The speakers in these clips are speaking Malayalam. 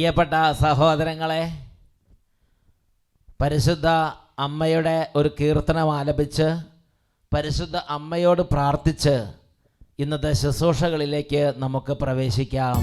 പ്രിയപ്പെട്ട സഹോദരങ്ങളെ, പരിശുദ്ധ അമ്മയുടെ ഒരു കീർത്തനം ആലപിച്ച് പരിശുദ്ധ അമ്മയോട് പ്രാർത്ഥിച്ച് ഇന്നത്തെ ശുശ്രൂഷകളിലേക്ക് നമുക്ക് പ്രവേശിക്കാം.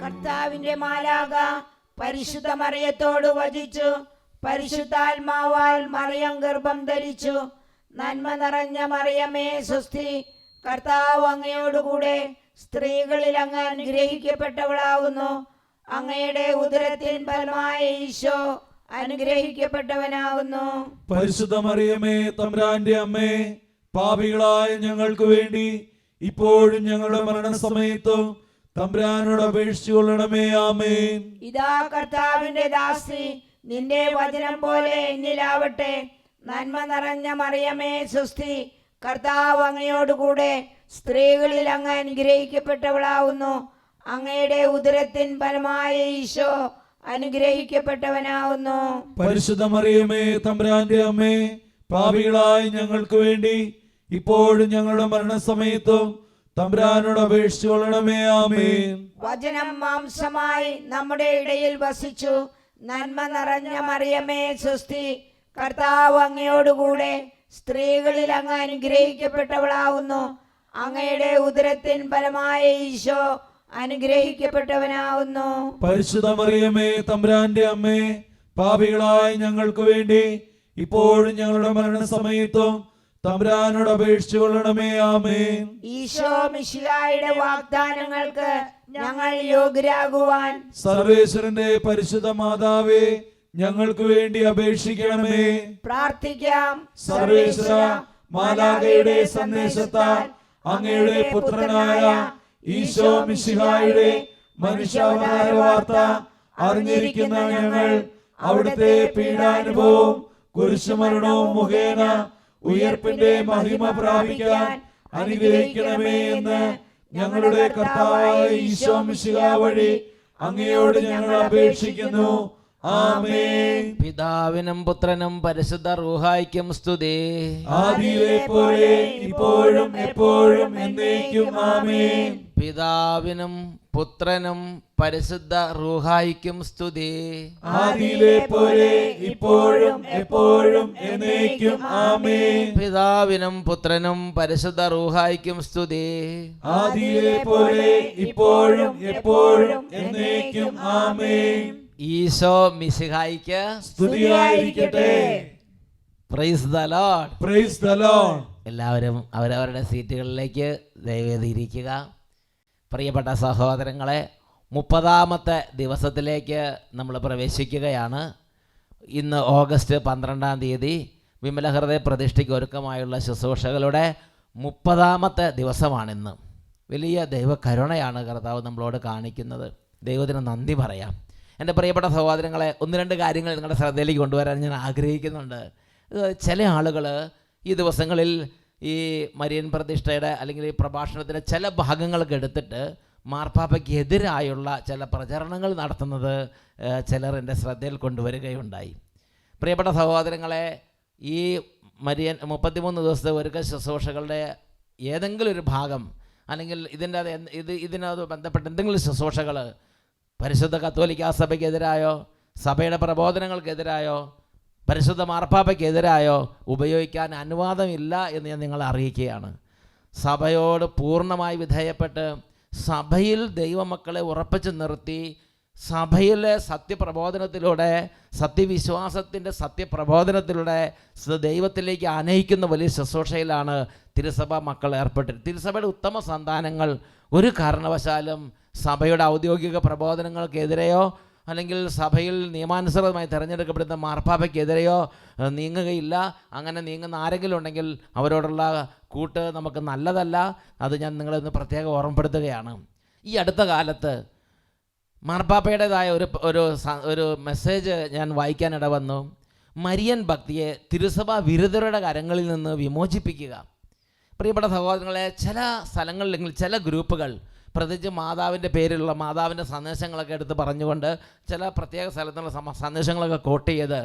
കർത്താവിന്റെ മാലാഖ പരിശുദ്ധ മറിയത്തോട് വചിച്ചു, പരിശുദ്ധാത്മാവാൽ മറിയം ഗർഭം ധരിച്ചു. നന്മ നിറഞ്ഞ മറിയമേ സ്വസ്തി, കർത്താവ് അങ്ങയോടുകൂടെ സ്ത്രീകളിൽ അങ്ങ് അനുഗ്രഹിക്കപ്പെട്ടവളാകുന്നു. അങ്ങയുടെ ഉദരത്തിൻ ഫലമായ ഈശോ അനുഗ്രഹിക്കപ്പെട്ടവനാകുന്നു. പരിശുദ്ധ മറിയമേ തമ്പുരാന്റെ അമ്മേ, പാപികളായ ഞങ്ങൾക്ക് വേണ്ടി ഇപ്പോഴും ഞങ്ങളുടെ മരണസമയത്തും തമ്പുരാനോട് അപേക്ഷിച്ചു കൊള്ളണമേ. ആമേൻ. ഇതാ കർത്താവിന്റെ ദാസി, നിന്റെ വചനം പോലെ എന്നിലാവട്ടെ. നന്മ നിറഞ്ഞ മറിയമേ സ്വസ്തി, കർത്താവ് അങ്ങയോടുകൂടെ സ്ത്രീകളിൽ അങ്ങ് അനുഗ്രഹിക്കപ്പെട്ടവളാവുന്നു. അങ്ങയുടെ ഉദരത്തിൻ ഫലമായ ഈശോ അനുഗ്രഹിക്കപ്പെട്ടവനാവുന്നു. പരിശുദ്ധ മറിയമേ തമ്പുരാന്റെ അമ്മേ, പാപികളായ ഞങ്ങൾക്ക് വേണ്ടി ഇപ്പോഴും ഞങ്ങളുടെ മരണസമയത്തും തമ്പുരാനോട് അപേക്ഷിച്ചു കൊള്ളണമേ. ആമേൻ. വചനം മാംസമായി നമ്മുടെ ഇടയിൽ വസിച്ചു. നന്മ നിറഞ്ഞ മറിയമേ സ്വസ്തി, കർത്താവ് അങ്ങയോടുകൂടെ സ്ത്രീകളിൽ അങ്ങ് അനുഗ്രഹിക്കപ്പെട്ടവളാവുന്നു. അങ്ങയുടെ ഉദരത്തിൻ ഫലമായ ഈശോ അനുഗ്രഹിക്കപ്പെട്ടവനാവുന്നു. പരിശുദ്ധ മറിയമേ തമ്പുരാന്റെ അമ്മേ, പാപികളായ ഞങ്ങൾക്ക് വേണ്ടി ഇപ്പോഴും ഞങ്ങളുടെ മരണസമയത്തും തമ്പുരാനോട് അപേക്ഷിച്ചു കൊള്ളണമേ. ആമേൻ. ഈശോ മിശിഹായുടെ വാഗ്ദാനങ്ങൾക്ക് ഞങ്ങൾ യോഗ്യരാകുവാൻ സർവേശ്വരന്റെ പരിശുദ്ധ മാതാവേ, ഞങ്ങൾക്ക് വേണ്ടി അപേക്ഷിക്കണമേ. പ്രാർത്ഥിക്കാം. സർവേശ്വര മാലാഖയുടെ സന്ദേശത്താൽ അങ്ങയുടെ പുത്രനായ ഈശോ മിശിഹായുടെ മനുഷ്യാവതാര വാർത്ത അറിഞ്ഞിരിക്കുന്ന ഞങ്ങൾ അവിടുത്തെ പീഡാനുഭവവും കുരിശുമരണവും മുഖേന ഉയർപ്പിന്റെ മഹിമ പ്രാപിക്കാൻ അനുഗ്രഹിക്കണമേ എന്ന് ഞങ്ങളുടെ കർത്താവായ ഈശോ മിശിഹാ വഴി അങ്ങയോട് ഞങ്ങൾ അപേക്ഷിക്കുന്നു. ആമേൻ. പിതാവിനും പുത്രനും പരിശുദ്ധ റൂഹായ്ക്കും സ്തുതി. ആദിയിലെ പോലെ ഇപ്പോഴും എപ്പോഴും എന്നേക്കും. ആമേൻ. പിതാവിനും പുത്രനും പരിശുദ്ധ റൂഹായ്ക്കും സ്തുതി. ആദിയിലെ പോലെ ഇപ്പോഴും എപ്പോഴും എന്നേക്കും. ആമേൻ. പിതാവിനും പുത്രനും പരിശുദ്ധ റൂഹായ്ക്കും സ്തുതി. ആദിയിലെ പോലെ ഇപ്പോഴും എപ്പോഴും എന്നേക്കും. ആമേൻ. ഈശോ മിശിഹായ്ക്ക് സ്തുതിയായിരിക്കട്ടെ. Praise the Lord. Praise the Lord. എല്ലാവരും അവരവരുടെ സീറ്റുകളിലേക്ക് ദയവേദി ഇരിക്കുക. പ്രിയപ്പെട്ട സഹോദരങ്ങളെ, 30-ാമത്തെ ദിവസത്തിലേക്ക് നമ്മൾ പ്രവേശിക്കുകയാണ്. ഇന്ന് ഓഗസ്റ്റ് 12-ാം തീയതി വിമല ഹൃദയ പ്രതിഷ്ഠയ്ക്ക് ഒരുക്കമായുള്ള ശുശ്രൂഷകളുടെ 30-ാമത്തെ ദിവസമാണിന്ന്. വലിയ ദൈവകരുണയാണ് കർത്താവ് നമ്മളോട് കാണിക്കുന്നത്. ദൈവത്തിന് നന്ദി പറയാം. എൻ്റെ പ്രിയപ്പെട്ട സഹോദരങ്ങളെ, 1-2 കാര്യങ്ങൾ നിങ്ങളുടെ ശ്രദ്ധയിലേക്ക് കൊണ്ടുവരാൻ ഞാൻ ആഗ്രഹിക്കുന്നുണ്ട്. ചില ആളുകൾ ഈ ദിവസങ്ങളിൽ ഈ മരിയൻ പ്രതിഷ്ഠയുടെ അല്ലെങ്കിൽ ഈ പ്രഭാഷണത്തിൻ്റെ ചില ഭാഗങ്ങളൊക്കെ എടുത്തിട്ട് മാർപ്പാപ്പയ്ക്ക് എതിരായുള്ള ചില പ്രചരണങ്ങൾ നടത്തുന്നത് ചിലർ എൻ്റെ ശ്രദ്ധയിൽ കൊണ്ടുവരികയുണ്ടായി. പ്രിയപ്പെട്ട സഹോദരങ്ങളെ, ഈ മരിയൻ 33 ദിവസത്തെ ഒരുക്ക ശുശ്രൂഷകളുടെ ഏതെങ്കിലും ഒരു ഭാഗം അല്ലെങ്കിൽ ഇതിനോട് ബന്ധപ്പെട്ട എന്തെങ്കിലും ശുശ്രൂഷകൾ പരിശുദ്ധ കത്തോലിക്കാ സഭയ്ക്കെതിരായോ സഭയുടെ പ്രബോധനങ്ങൾക്കെതിരായോ പരിശുദ്ധ മാർപ്പാപ്പയ്ക്കെതിരായോ ഉപയോഗിക്കാൻ അനുവാദമില്ല എന്ന് ഞാൻ നിങ്ങളെ അറിയിക്കുകയാണ്. സഭയോട് പൂർണ്ണമായി വിധേയപ്പെട്ട് സഭയിൽ ദൈവമക്കളെ ഉറപ്പിച്ചു നിർത്തി സഭയിലെ സത്യപ്രബോധനത്തിലൂടെ സത്യവിശ്വാസത്തിൻ്റെ സത്യപ്രബോധനത്തിലൂടെ ദൈവത്തിലേക്ക് ആനയിക്കുന്ന വലിയ ശുശ്രൂഷയിലാണ് തിരുസഭ മക്കൾ ഏർപ്പെട്ടിരുന്നത്. തിരുസഭയുടെ ഉത്തമ സന്താനങ്ങൾ ഒരു കാരണവശാലും സഭയുടെ ഔദ്യോഗിക പ്രബോധനങ്ങൾക്കെതിരെയോ അല്ലെങ്കിൽ സഭയിൽ നിയമാനുസൃതമായി തിരഞ്ഞെടുക്കപ്പെടുന്ന മാർപ്പാപ്പയ്ക്കെതിരെയോ നീങ്ങുകയില്ല. അങ്ങനെ നീങ്ങുന്ന ആരെങ്കിലും ഉണ്ടെങ്കിൽ അവരോടുള്ള കൂട്ട് നമുക്ക് നല്ലതല്ല. അത് ഞാൻ നിങ്ങളൊന്ന് പ്രത്യേകം ഓർമ്മപ്പെടുത്തുകയാണ്. ഈ അടുത്ത കാലത്ത് മാർപ്പാപ്പയുടേതായ ഒരു മെസ്സേജ് ഞാൻ വായിക്കാനിട വന്നു. മരിയൻ ഭക്തിയെ തിരുസഭാ വിരുദ്ധരുടെ കരങ്ങളിൽ നിന്ന് വിമോചിപ്പിക്കുക. പ്രിയപ്പെട്ട സഹോദരങ്ങളെ, ചില സ്ഥലങ്ങളിലെങ്കിൽ ചില ഗ്രൂപ്പുകൾ പ്രത്യേകിച്ച് മാതാവിൻ്റെ പേരിലുള്ള മാതാവിൻ്റെ സന്ദേശങ്ങളൊക്കെ എടുത്ത് പറഞ്ഞുകൊണ്ട് ചില പ്രത്യേക സ്ഥലത്തുള്ള സന്ദേശങ്ങളൊക്കെ കോട്ട് ചെയ്ത്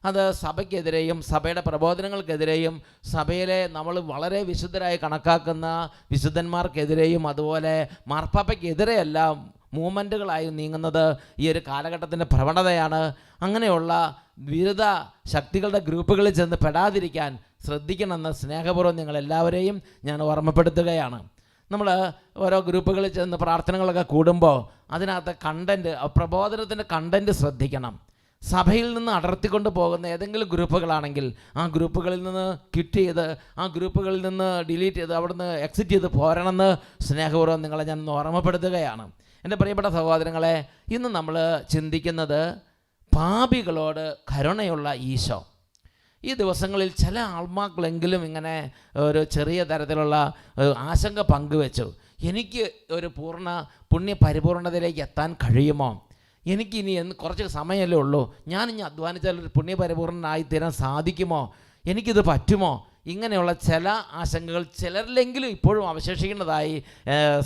അത് സഭയ്ക്കെതിരെയും സഭയുടെ പ്രബോധനങ്ങൾക്കെതിരെയും സഭയിലെ നമ്മൾ വളരെ വിശുദ്ധരായി കണക്കാക്കുന്ന വിശുദ്ധന്മാർക്കെതിരെയും അതുപോലെ മാർപ്പാപ്പയ്ക്കെതിരെയെല്ലാം മൂവ്മെൻറ്റുകളായി നീങ്ങുന്നത് ഈ ഒരു കാലഘട്ടത്തിൻ്റെ പ്രവണതയാണ്. അങ്ങനെയുള്ള വിരുദ്ധ ശക്തികളുടെ ഗ്രൂപ്പുകളിൽ ചെന്ന് പെടാതിരിക്കാൻ ശ്രദ്ധിക്കണമെന്ന് സ്നേഹപൂർവ്വം നിങ്ങളെല്ലാവരെയും ഞാൻ ഓർമ്മപ്പെടുത്തുകയാണ്. നമ്മൾ ഓരോ ഗ്രൂപ്പുകളിൽ ചെന്ന് പ്രാർത്ഥനകളൊക്കെ കൂടുമ്പോൾ അതിനകത്ത് കണ്ടൻറ്റ്, പ്രബോധനത്തിൻ്റെ കണ്ടൻറ്റ് ശ്രദ്ധിക്കണം. സഭയിൽ നിന്ന് അടർത്തിക്കൊണ്ട് പോകുന്ന ഏതെങ്കിലും ഗ്രൂപ്പുകളാണെങ്കിൽ ആ ഗ്രൂപ്പുകളിൽ നിന്ന് ക്വിറ്റ് ചെയ്ത് ആ ഗ്രൂപ്പുകളിൽ നിന്ന് ഡിലീറ്റ് ചെയ്ത് അവിടുന്ന് എക്സിറ്റ് ചെയ്ത് പോരണമെന്ന് സ്നേഹപൂർവ്വം നിങ്ങളെ ഞാൻ ഓർമ്മപ്പെടുത്തുകയാണ്. എൻ്റെ പ്രിയപ്പെട്ട സഹോദരങ്ങളെ, ഇന്ന് നമ്മൾ ചിന്തിക്കുന്നത് പാപികളോട് കരുണയുള്ള ഈശോ. ഈ ദിവസങ്ങളിൽ ചില ആത്മാക്കളെങ്കിലും ഇങ്ങനെ ഒരു ചെറിയ തരത്തിലുള്ള ആശങ്ക പങ്കുവെച്ചു. എനിക്ക് ഒരു പൂർണ്ണ പുണ്യ പരിപൂർണതയിലേക്ക് എത്താൻ കഴിയുമോ? എനിക്കിനി കുറച്ച് സമയമല്ലേ ഉള്ളൂ, ഞാനിനി അധ്വാനിച്ചാൽ ഒരു പുണ്യപരിപൂർണനായി തീരാൻ സാധിക്കുമോ? എനിക്കിത് പറ്റുമോ? ഇങ്ങനെയുള്ള ചില ആശങ്കകൾ ചിലരിലെങ്കിലും ഇപ്പോഴും അവശേഷിക്കുന്നതായി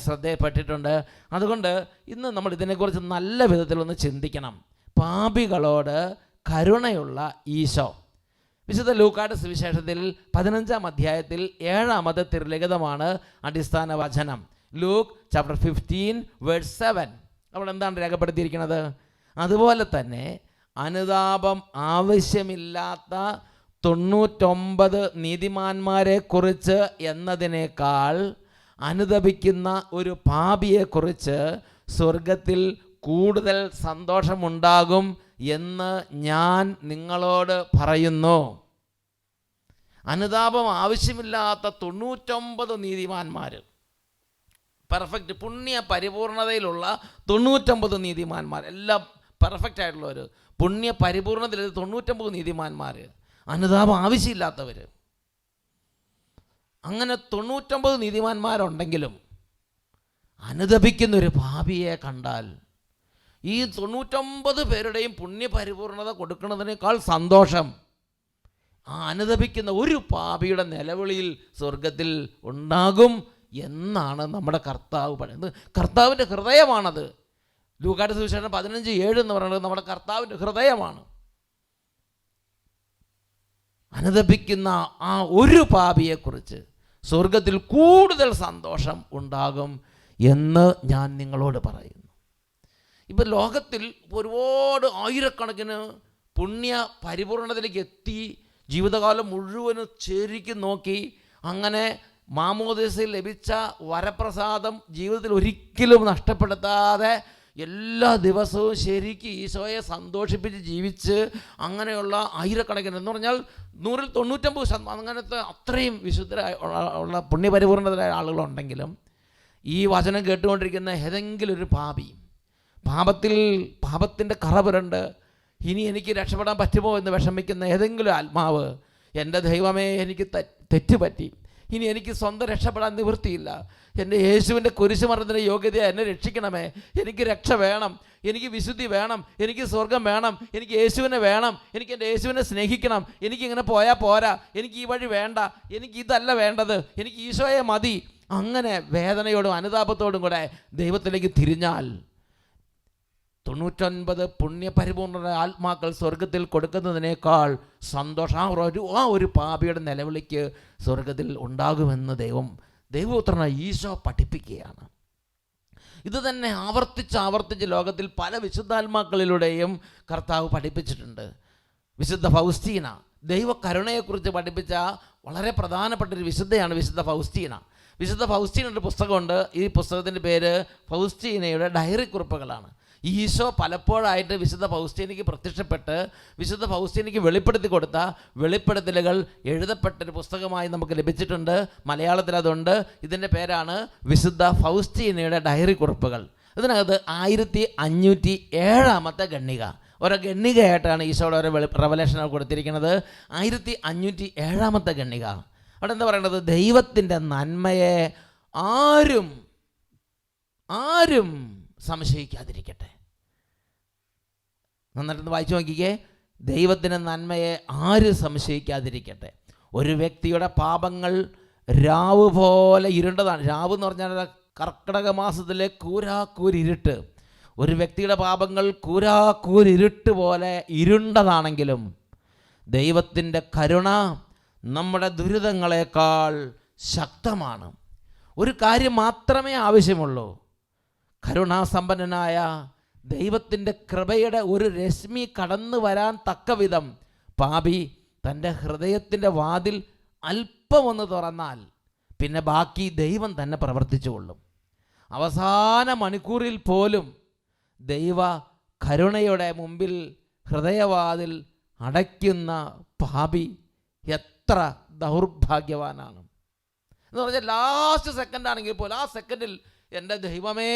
ശ്രദ്ധയിൽപ്പെട്ടിട്ടുണ്ട്. അതുകൊണ്ട് ഇന്ന് നമ്മൾ ഇതിനെക്കുറിച്ച് നല്ല വിധത്തിലൊന്ന് ചിന്തിക്കണം. പാപികളോട് കരുണയുള്ള ഈശോ. വിശുദ്ധ ലൂക്കായുടെ സുവിശേഷത്തിൽ 15-ാം അധ്യായത്തിൽ 7-ാമത്തെ തിരുലിഖിതമാണ് അടിസ്ഥാന വചനം. Luke chapter 15:7. അവിടെ എന്താണ് രേഖപ്പെടുത്തിയിരിക്കുന്നത്? അതുപോലെ തന്നെ അനുതാപം ആവശ്യമില്ലാത്ത 99 നീതിമാന്മാരെക്കുറിച്ച് എന്നതിനേക്കാൾ അനുതപിക്കുന്ന ഒരു പാപിയെക്കുറിച്ച് സ്വർഗത്തിൽ കൂടുതൽ സന്തോഷമുണ്ടാകും എന്ന് ഞാൻ നിങ്ങളോട് പറയുന്നു. അനുതാപം ആവശ്യമില്ലാത്ത 99 നീതിമാന്മാർ, പെർഫെക്റ്റ് പുണ്യ പരിപൂർണതയിലുള്ള 99 നീതിമാന്മാർ, എല്ലാം പെർഫെക്റ്റ് ആയിട്ടുള്ളവർ, പുണ്യ പരിപൂർണതയിൽ 99 നീതിമാന്മാർ, അനുതാപം ആവശ്യമില്ലാത്തവർ. അങ്ങനെ 99 നീതിമാന്മാരുണ്ടെങ്കിലും അനുതപിക്കുന്നൊരു പാപിയെ കണ്ടാൽ ഈ 99 പേരുടെയും പുണ്യപരിപൂർണത കൊടുക്കുന്നതിനേക്കാൾ സന്തോഷം ആ അനുതപിക്കുന്ന ഒരു പാപിയുടെ നിലവിളിയിൽ സ്വർഗത്തിൽ ഉണ്ടാകും എന്നാണ് നമ്മുടെ കർത്താവ് പറയുന്നത്. കർത്താവിൻ്റെ ഹൃദയമാണത്. ലൂക്കായുടെ സുവിശേഷം 15:7 എന്ന് പറയുന്നത് നമ്മുടെ കർത്താവിൻ്റെ ഹൃദയമാണ്. അനുതപിക്കുന്ന ആ ഒരു പാപിയെക്കുറിച്ച് സ്വർഗത്തിൽ കൂടുതൽ സന്തോഷം ഉണ്ടാകും എന്ന് ഞാൻ നിങ്ങളോട് പറയുന്നു. ഇപ്പം ലോകത്തിൽ ഒരുപാട് ആയിരക്കണക്കിന് പുണ്യ പരിപൂർണതയിലേക്ക് എത്തി ജീവിതകാലം മുഴുവനും ശരിക്കും നോക്കി അങ്ങനെ മാമോദീസയിൽ ലഭിച്ച വരപ്രസാദം ജീവിതത്തിൽ ഒരിക്കലും നഷ്ടപ്പെടുത്താതെ എല്ലാ ദിവസവും ശരിക്കും ഈശോയെ സന്തോഷിപ്പിച്ച് ജീവിച്ച് അങ്ങനെയുള്ള ആയിരക്കണക്കിന് എന്ന് പറഞ്ഞാൽ 100-99% അങ്ങനത്തെ അത്രയും വിശുദ്ധരായ ഉള്ള പുണ്യപരിപൂർണതരായ ആളുകളുണ്ടെങ്കിലും ഈ വചനം കേട്ടുകൊണ്ടിരിക്കുന്ന ഏതെങ്കിലും ഒരു പാപി പാപത്തിൻ്റെ കറ പുരണ്ട് ഇനി എനിക്ക് രക്ഷപ്പെടാൻ പറ്റുമോ എന്ന് വിഷമിക്കുന്ന ഏതെങ്കിലും ആത്മാവ്, എൻ്റെ ദൈവമേ എനിക്ക് തെറ്റുപറ്റി, ഇനി എനിക്ക് സ്വന്തം രക്ഷപ്പെടാൻ നിവൃത്തിയില്ല, എൻ്റെ യേശുവിൻ്റെ കുരിശുമരണത്തിൻ്റെ യോഗ്യത എന്നെ രക്ഷിക്കണമേ, എനിക്ക് രക്ഷ വേണം, എനിക്ക് വിശുദ്ധി വേണം, എനിക്ക് സ്വർഗം വേണം, എനിക്ക് യേശുവിനെ വേണം, എനിക്ക് എൻ്റെ യേശുവിനെ സ്നേഹിക്കണം, എനിക്കിങ്ങനെ പോയാൽ പോരാ, എനിക്ക് ഈ വഴി വേണ്ട, എനിക്ക് ഇതല്ല വേണ്ടത്, എനിക്ക് ഈശോയെ മതി, അങ്ങനെ വേദനയോടും അനുതാപത്തോടും കൂടെ ദൈവത്തിലേക്ക് തിരിഞ്ഞാൽ 99 പുണ്യപരിപൂർണ്ണ ആത്മാക്കൾ സ്വർഗത്തിൽ കൊടുക്കുന്നതിനേക്കാൾ സന്തോഷം ആ ഒരു പാപിയുടെ നിലവിളിക്ക് സ്വർഗത്തിൽ ഉണ്ടാകുമെന്ന് ദൈവപുത്രനായ ഈശോ പഠിപ്പിക്കുകയാണ്. ഇത് തന്നെ ആവർത്തിച്ച് ലോകത്തിൽ പല വിശുദ്ധാത്മാക്കളിലൂടെയും കർത്താവ് പഠിപ്പിച്ചിട്ടുണ്ട്. വിശുദ്ധ ഫൗസ്റ്റീന ദൈവകരുണയെക്കുറിച്ച് പഠിപ്പിച്ച വളരെ പ്രധാനപ്പെട്ടൊരു വിശുദ്ധയാണ് വിശുദ്ധ ഫൗസ്റ്റീന. വിശുദ്ധ ഫൗസ്റ്റീനയുടെ പുസ്തകമുണ്ട്. ഈ പുസ്തകത്തിൻ്റെ പേര് ഫൗസ്റ്റീനയുടെ ഡയറി കുറിപ്പുകളാണ്. ഈശോ പലപ്പോഴായിട്ട് വിശുദ്ധ ഫൗസ്റ്റീനയ്ക്ക് പ്രത്യക്ഷപ്പെട്ട് വിശുദ്ധ ഫൗസ്റ്റീനയ്ക്ക് വെളിപ്പെടുത്തി കൊടുത്ത വെളിപ്പെടുത്തലുകൾ എഴുതപ്പെട്ടൊരു പുസ്തകമായി നമുക്ക് ലഭിച്ചിട്ടുണ്ട്. മലയാളത്തിൽ അതുണ്ട്. ഇതിൻ്റെ പേരാണ് വിശുദ്ധ ഫൗസ്റ്റീനയുടെ ഡയറി കുറിപ്പുകൾ. ഇതിനകത്ത് 1507 ഗണ്ണിക, ഓരോ ഗണ്ണികയായിട്ടാണ് ഈശോയുടെ ഓരോ റെവലേഷൻ കൊടുത്തിരിക്കുന്നത്. 1507 ഗണ്ണിക. അവിടെ എന്താ പറയണത്? ദൈവത്തിൻ്റെ നന്മയെ ആരും സംശയിക്കാതിരിക്കട്ടെ. നന്നായിട്ടൊന്ന് വായിച്ചു നോക്കിക്കേ. ദൈവത്തിൻ്റെ നന്മയെ ആരും സംശയിക്കാതിരിക്കട്ടെ. ഒരു വ്യക്തിയുടെ പാപങ്ങൾ രാവ് പോലെ ഇരുണ്ടതാണ്. രാവ് എന്ന് പറഞ്ഞാൽ കർക്കിടക മാസത്തിലെ കൂരാക്കൂരിരുട്ട്. ഒരു വ്യക്തിയുടെ പാപങ്ങൾ കൂരാക്കൂരിരുട്ട് പോലെ ഇരുണ്ടതാണെങ്കിലും ദൈവത്തിൻ്റെ കരുണ നമ്മുടെ ദുരിതങ്ങളെക്കാൾ ശക്തമാണ്. ഒരു കാര്യം മാത്രമേ ആവശ്യമുള്ളൂ. കരുണാസമ്പന്നനായ ദൈവത്തിൻ്റെ കൃപയുടെ ഒരു രശ്മി കടന്നു വരാൻ തക്കവിധം പാപി തൻ്റെ ഹൃദയത്തിൻ്റെ വാതിൽ അല്പമൊന്ന് തുറന്നാൽ പിന്നെ ബാക്കി ദൈവം തന്നെ പ്രവർത്തിച്ചു കൊള്ളും. അവസാന മണിക്കൂറിൽ പോലും ദൈവ കരുണയുടെ മുമ്പിൽ ഹൃദയവാതിൽ അടയ്ക്കുന്ന പാപി എത്ര ദൗർഭാഗ്യവാനാണ് എന്ന് പറഞ്ഞാൽ, ലാസ്റ്റ് സെക്കൻഡാണെങ്കിൽ പോലും ആ സെക്കൻഡിൽ എൻ്റെ ദൈവമേ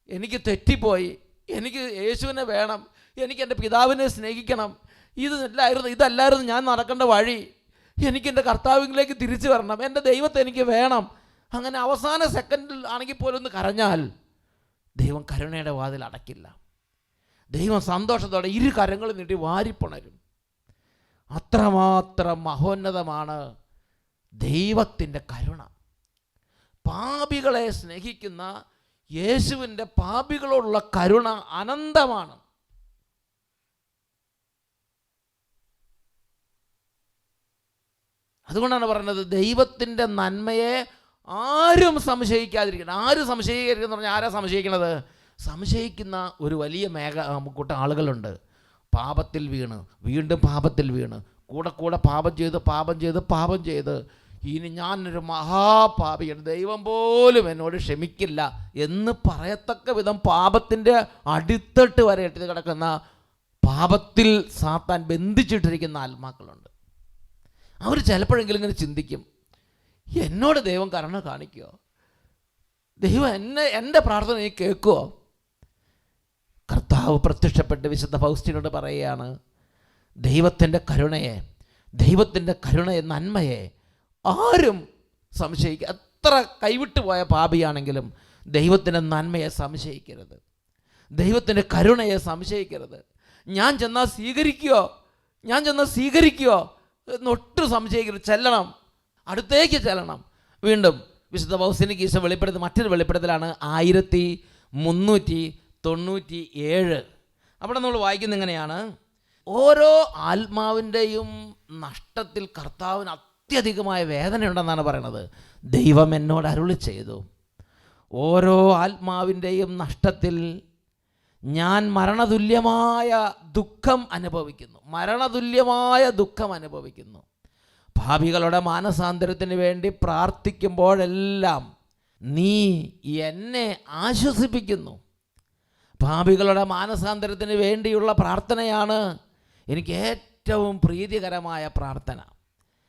എനിക്ക് തെറ്റിപ്പോയി, എനിക്ക് യേശുവിനെ വേണം, എനിക്ക് എൻ്റെ പിതാവിനെ സ്നേഹിക്കണം, ഇതല്ലായിരുന്നു ഞാൻ നടക്കേണ്ട വഴി, എനിക്ക് എൻ്റെ കർത്താവിലേക്ക് തിരിച്ചു വരണം, എൻ്റെ ദൈവത്തെ എനിക്ക് വേണം. അങ്ങനെ അവസാന സെക്കൻഡിൽ ആണെങ്കിൽ പോലും ഒന്ന് കരഞ്ഞാൽ ദൈവം കരുണയുടെ വാതിൽ അടയ്ക്കില്ല. ദൈവം സന്തോഷത്തോടെ ഇരു കരങ്ങളും നീട്ടി വാരിപ്പുണരും. അത്രമാത്രം മഹോന്നതമാണ് ദൈവത്തിൻ്റെ കരുണ. പാപികളെ സ്നേഹിക്കുന്ന യേശുവിൻ്റെ പാപികളോടുള്ള കരുണ അനന്തമാണ്. അതുകൊണ്ടാണ് പറയുന്നത് ദൈവത്തിൻ്റെ നന്മയെ ആരും സംശയിക്കാതിരിക്കണം. ആരും സംശയിക്കരുതെന്ന് പറഞ്ഞാൽ ആരാ സംശയിക്കണത്? സംശയിക്കുന്ന ഒരു വലിയ കൂട്ടം ആളുകളുണ്ട്. പാപത്തിൽ വീണ് വീണ്ടും പാപത്തിൽ വീണ് കൂടെ പാപം ചെയ്ത് ഇനി ഞാനൊരു മഹാപാപിയാണ്, ദൈവം പോലും എന്നോട് ക്ഷമിക്കില്ല എന്ന് പറയത്തക്ക വിധം പാപത്തിൻ്റെ അടിത്തട്ട് വരെ എത്തി കിടക്കുന്ന പാപത്തിൽ സാത്താൻ ബന്ധിച്ചിട്ടിരിക്കുന്ന ആത്മാക്കളുണ്ട്. അവർ ചിലപ്പോഴെങ്കിലും ഇങ്ങനെ ചിന്തിക്കും, എന്നോട് ദൈവം കരുണ കാണിക്കുമോ? ദൈവം എൻ്റെ പ്രാർത്ഥന നീ കേൾക്കുമോ? കർത്താവ് പ്രത്യക്ഷപ്പെട്ട് വിശുദ്ധ ഫൗസ്റ്റീനോട് പറയുകയാണ്, ദൈവത്തിൻ്റെ കരുണയെ നന്മയെ ആരും സംശയിക്കുക. എത്ര കൈവിട്ടു പോയ പാപിയാണെങ്കിലും ദൈവത്തിൻ്റെ നന്മയെ സംശയിക്കരുത്, ദൈവത്തിൻ്റെ കരുണയെ സംശയിക്കരുത്. ഞാൻ ചെന്നാൽ സ്വീകരിക്കുമോ എന്നൊട്ടും സംശയിക്കരുത്. അടുത്തേക്ക് ചെല്ലണം. വീണ്ടും വിശുദ്ധ ഫൗസ്റ്റീനയ്ക്ക് ഈശോ വെളിപ്പെടുത്തി മറ്റൊരു വെളിപ്പെടുത്തലാണ് 1397. അവിടെ നമ്മൾ വായിക്കുന്നത് ഇങ്ങനെയാണ്: ഓരോ ആത്മാവിൻ്റെയും നഷ്ടത്തിൽ കർത്താവിന് അത്യധികമായ വേദനയുണ്ടെന്നാണ് പറയണത്. ദൈവം എന്നോട് അരുളി ചെയ്തു, ഓരോ ആത്മാവിൻ്റെയും നഷ്ടത്തിൽ ഞാൻ മരണതുല്യമായ ദുഃഖം അനുഭവിക്കുന്നു. പാപികളുടെ മാനസാന്തരത്തിന് വേണ്ടി പ്രാർത്ഥിക്കുമ്പോഴെല്ലാം നീ എന്നെ ആശ്വസിപ്പിക്കുന്നു. പാപികളുടെ മാനസാന്തരത്തിന് വേണ്ടിയുള്ള പ്രാർത്ഥനയാണ് എനിക്ക് ഏറ്റവും പ്രീതികരമായ പ്രാർത്ഥന.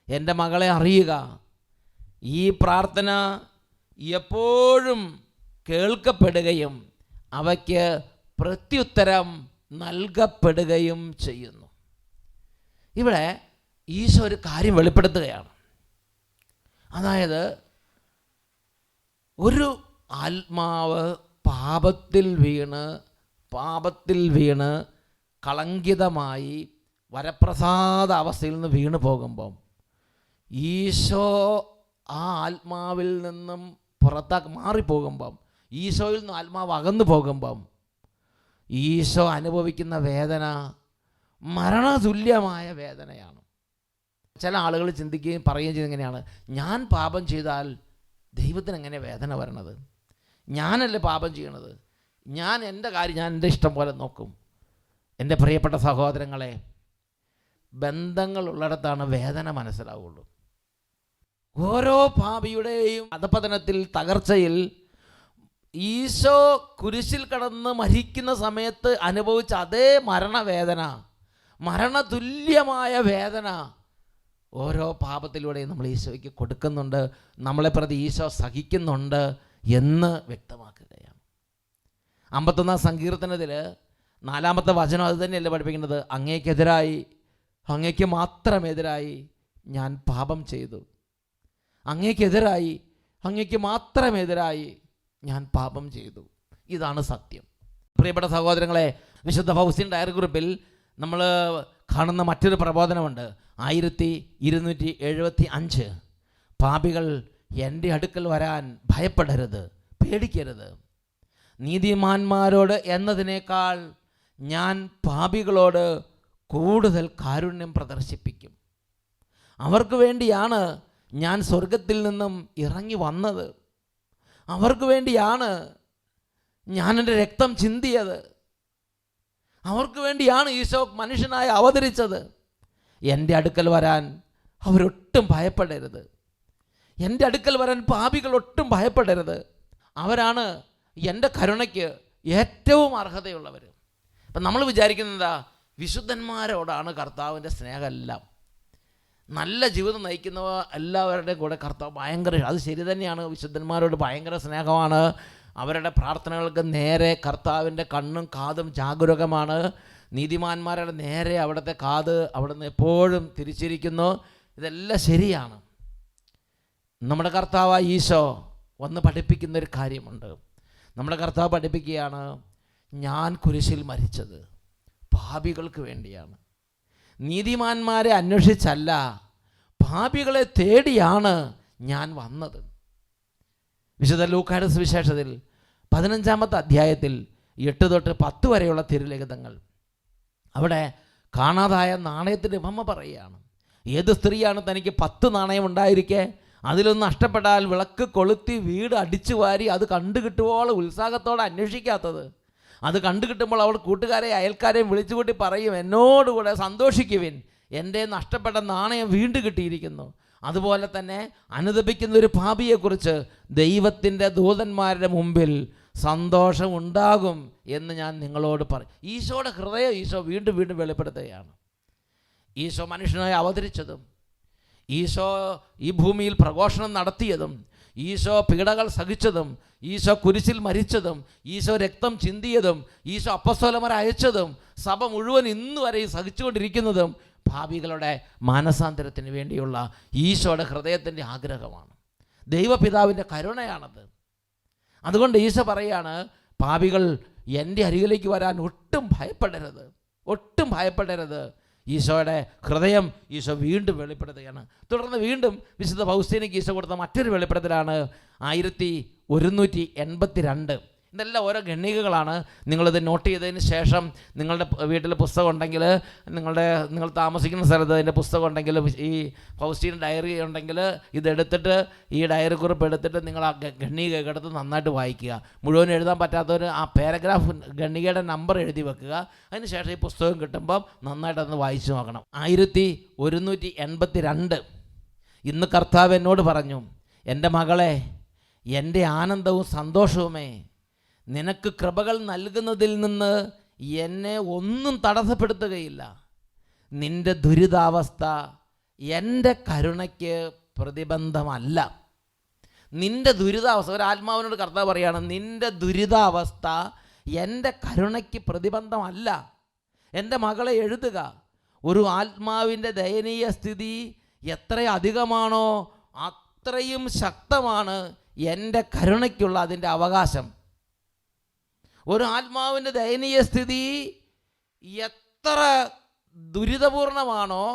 എൻ്റെ മകളെ അറിയുക, ഈ പ്രാർത്ഥന എപ്പോഴും കേൾക്കപ്പെടുകയും അവയ്ക്ക് പ്രത്യുത്തരം നൽകപ്പെടുകയും ചെയ്യുന്നു. ഇവിടെ ഈശോ ഒരു കാര്യം വെളിപ്പെടുത്തുകയാണ്. അതായത് ഒരു ആത്മാവ് പാപത്തിൽ വീണ് കളങ്കിതമായി വരപ്രസാദ അവസ്ഥയിൽ നിന്ന് വീണ് പോകുമ്പം ഈശോ ആ ആത്മാവിൽ നിന്നും മാറിപ്പോകുമ്പം, ഈശോയിൽ നിന്ന് ആത്മാവ് അകന്നു പോകുമ്പം ഈശോ അനുഭവിക്കുന്ന വേദന മരണതുല്യമായ വേദനയാണ്. ചില ആളുകൾ ചിന്തിക്കുകയും പറയുകയും ചെയ്ത് എങ്ങനെയാണ്, ഞാൻ പാപം ചെയ്താൽ ദൈവത്തിന് എങ്ങനെ വേദന വരണത്? ഞാനല്ലേ പാപം ചെയ്യണത്, ഞാൻ എൻ്റെ കാര്യം ഞാൻ എൻ്റെ ഇഷ്ടം പോലെ നോക്കും. എൻ്റെ പ്രിയപ്പെട്ട സഹോദരങ്ങളെ, ബന്ധങ്ങളുള്ളിടത്താണ് വേദന മനസ്സിലാവുള്ളൂ. ഓരോ പാപിയുടെയും അധപതനത്തിൽ, തകർച്ചയിൽ ഈശോ കുരിശിൽ കടന്ന് മരിക്കുന്ന സമയത്ത് അനുഭവിച്ച അതേ മരണവേദന, മരണതുല്യമായ വേദന ഓരോ പാപത്തിലൂടെയും നമ്മൾ ഈശോയ്ക്ക് കൊടുക്കുന്നുണ്ട്, നമ്മളെ പ്രതി ഈശോ സഹിക്കുന്നുണ്ട് എന്ന് വ്യക്തമാക്കുകയാണ്. 51 സങ്കീർത്തനത്തിൽ 4-ാമത്തെ വചനം അത് തന്നെയല്ലേ പഠിപ്പിക്കുന്നത്? അങ്ങേക്ക് മാത്രമെതിരായി ഞാൻ പാപം ചെയ്തു. അങ്ങേക്ക് മാത്രമെതിരായി ഞാൻ പാപം ചെയ്തു. ഇതാണ് സത്യം. പ്രിയപ്പെട്ട സഹോദരങ്ങളെ, വിശുദ്ധ ഫൗസ്റ്റീൻ ഡയറി കുറിപ്പിൽ നമ്മൾ കാണുന്ന മറ്റൊരു പ്രബോധനമുണ്ട്. 1275 പാപികൾ എൻ്റെ അടുക്കൽ വരാൻ ഭയപ്പെടരുത്, പേടിക്കരുത്. നീതിമാന്മാരോട് എന്നതിനേക്കാൾ ഞാൻ പാപികളോട് കൂടുതൽ കാരുണ്യം പ്രദർശിപ്പിക്കും. അവർക്ക് വേണ്ടിയാണ് ഞാൻ സ്വർഗത്തിൽ നിന്നും ഇറങ്ങി വന്നത്. അവർക്ക് വേണ്ടിയാണ് ഞാൻ എൻ്റെ രക്തം ചിന്തിയത്. അവർക്ക് വേണ്ടിയാണ് ഈശോ മനുഷ്യനായി അവതരിച്ചത്. എൻ്റെ അടുക്കൽ വരാൻ അവരൊട്ടും ഭയപ്പെടരുത്. എൻ്റെ അടുക്കൽ വരാൻ പാപികൾ ഒട്ടും ഭയപ്പെടരുത്. അവരാണ് എൻ്റെ കരുണയ്ക്ക് ഏറ്റവും അർഹതയുള്ളവർ. അപ്പം നമ്മൾ വിചാരിക്കുന്നതാ, വിശുദ്ധന്മാരോടാണ് കർത്താവിൻ്റെ സ്നേഹമെല്ലാം. നല്ല ജീവിതം നയിക്കുന്നവ എല്ലാവരുടെയും കൂടെ കർത്താവ് ഭയങ്കര, അത് ശരി തന്നെയാണ്, വിശുദ്ധന്മാരോട് ഭയങ്കര സ്നേഹമാണ്. അവരുടെ പ്രാർത്ഥനകൾക്ക് നേരെ കർത്താവിൻ്റെ കണ്ണും കാതും ജാഗരൂകമാണ്. നീതിമാന്മാരുടെ നേരെ അവിടുത്തെ കാത് അവിടുന്ന് എപ്പോഴും തിരിച്ചിരിക്കുന്നു. ഇതെല്ലാം ശരിയാണ്. നമ്മുടെ കർത്താവായ ഈശോ വന്ന് പഠിപ്പിക്കുന്നൊരു കാര്യമുണ്ട്. നമ്മുടെ കർത്താവ് പഠിപ്പിക്കുകയാണ്, ഞാൻ കുരിശിൽ മരിച്ചത് പാപികൾക്ക് വേണ്ടിയാണ്. നീതിമാന്മാരെ അന്വേഷിച്ചല്ല, പാപികളെ തേടിയാണ് ഞാൻ വന്നത്. വിശുദ്ധ ലൂക്കായുടെ സുവിശേഷത്തിൽ 15-ാമത്തെ അധ്യായത്തിൽ 8 തൊട്ട് 10 വരെയുള്ള തിരുലിഖിതങ്ങൾ, അവിടെ കാണാതായ നാണയത്തിൻ്റെ ഉപമ പറയുകയാണ്. ഏത് സ്ത്രീയാണ് തനിക്ക് 10 നാണയം ഉണ്ടായിരിക്കെ അതിലൊന്ന് നഷ്ടപ്പെട്ടാൽ വിളക്ക് കൊളുത്തി വീട് അടിച്ചു വാരി അത് കണ്ടുകിട്ടുവോളം ഉത്സാഹത്തോടെ അന്വേഷിക്കാത്തത്? അത് കണ്ടുകിട്ടുമ്പോൾ അവൾ കൂട്ടുകാരെ അയൽക്കാരെയും വിളിച്ചുകൂട്ടി പറയും, എന്നോടുകൂടെ സന്തോഷിക്കുവിൻ, എൻ്റെ നഷ്ടപ്പെട്ട നാണയം വീണ്ടും കിട്ടിയിരിക്കുന്നു. അതുപോലെ തന്നെ അനുതപിക്കുന്ന ഒരു പാപിയെക്കുറിച്ച് ദൈവത്തിൻ്റെ ദൂതന്മാരുടെ മുമ്പിൽ സന്തോഷം ഉണ്ടാകും എന്ന് ഞാൻ നിങ്ങളോട് പറയും. ഈശോയുടെ ഹൃദയം ഈശോ വീണ്ടും വീണ്ടും വെളിപ്പെടുത്തുകയാണ്. ഈശോ മനുഷ്യനായി അവതരിച്ചതും, ഈശോ ഈ ഭൂമിയിൽ പ്രഘോഷണം നടത്തിയതും, ഈശോ പീഡകൾ സഹിച്ചതും, ഈശോ കുരിശിൽ മരിച്ചതും, ഈശോ രക്തം ചിന്തിയതും, ഈശോ അപ്പസ്തോലന്മാരെ അയച്ചതും, സഭ മുഴുവൻ ഇന്നുവരെ സഹിച്ചുകൊണ്ടിരിക്കുന്നതും ഭാവികളുടെ മാനസാന്തരത്തിന് വേണ്ടിയുള്ള ഈശോയുടെ ഹൃദയത്തിൻ്റെ ആഗ്രഹമാണ്. ദൈവപിതാവിൻ്റെ കരുണയാണത്. അതുകൊണ്ട് ഈശോ പറയാണ്, പാപികൾ എൻ്റെ അരികിലേക്ക് വരാൻ ഒട്ടും ഭയപ്പെടരുത്, ഒട്ടും ഭയപ്പെടരുത്. ഈശോയുടെ ഹൃദയം ഈശോ വീണ്ടും വെളിപ്പെടുത്തുകയാണ്. തുടർന്ന് വീണ്ടും വിശുദ്ധ ഫൗസ്റ്റീനയ്ക്ക് ഈശോ കൊടുത്ത മറ്റൊരു വെളിപ്പെടുത്തലാണ് 1182. ഇതെല്ലാം ഓരോ ഗണ്ണികകളാണ്. നിങ്ങളിത് നോട്ട് ചെയ്തതിന് ശേഷം നിങ്ങളുടെ വീട്ടിൽ പുസ്തകം ഉണ്ടെങ്കിൽ, നിങ്ങൾ താമസിക്കുന്ന സ്ഥലത്ത് അതിൻ്റെ പുസ്തകം ഉണ്ടെങ്കിൽ, ഈ ഫൗസ്റ്റീൻ ഡയറി ഉണ്ടെങ്കിൽ ഇതെടുത്തിട്ട്, ഈ ഡയറി കുറിപ്പ് എടുത്തിട്ട് നിങ്ങൾ ആ ഗണ്ണിക എടുത്ത് നന്നായിട്ട് വായിക്കുക. മുഴുവൻ എഴുതാൻ പറ്റാത്തവർ ആ പാരഗ്രാഫ് ഗണ്ണികയുടെ നമ്പർ എഴുതി വെക്കുക. അതിന് ശേഷം ഈ പുസ്തകം കിട്ടുമ്പം നന്നായിട്ടൊന്ന് വായിച്ചു നോക്കണം. 1182. ഇന്ന് കർത്താവ് എന്നോട് പറഞ്ഞു, എൻ്റെ മകളെ, എൻ്റെ ആനന്ദവും സന്തോഷവുമേ, നിനക്ക് കൃപകൾ നൽകുന്നതിൽ നിന്ന് എന്നെ ഒന്നും തടസ്സപ്പെടുത്തുകയില്ല. നിൻ്റെ ദുരിതാവസ്ഥ എൻ്റെ കരുണയ്ക്ക് പ്രതിബന്ധമല്ല. നിൻ്റെ ദുരിതാവസ്ഥ, ഒരു ആത്മാവിനോട് കർത്താവ് പറയുകയാണ്, നിൻ്റെ ദുരിതാവസ്ഥ എൻ്റെ കരുണയ്ക്ക് പ്രതിബന്ധമല്ല. എൻ്റെ മകളെ എഴുതുക. ഒരു ആത്മാവിൻ്റെ ദയനീയ സ്ഥിതി എത്ര അധികമാണോ അത്രയും ശക്തമാണ് എൻ്റെ കരുണയ്ക്കുള്ള അതിൻ്റെ അവകാശം. ഒരു ആത്മാവിൻ്റെ ദയനീയ സ്ഥിതി എത്ര ദുരിതപൂർണമാണോ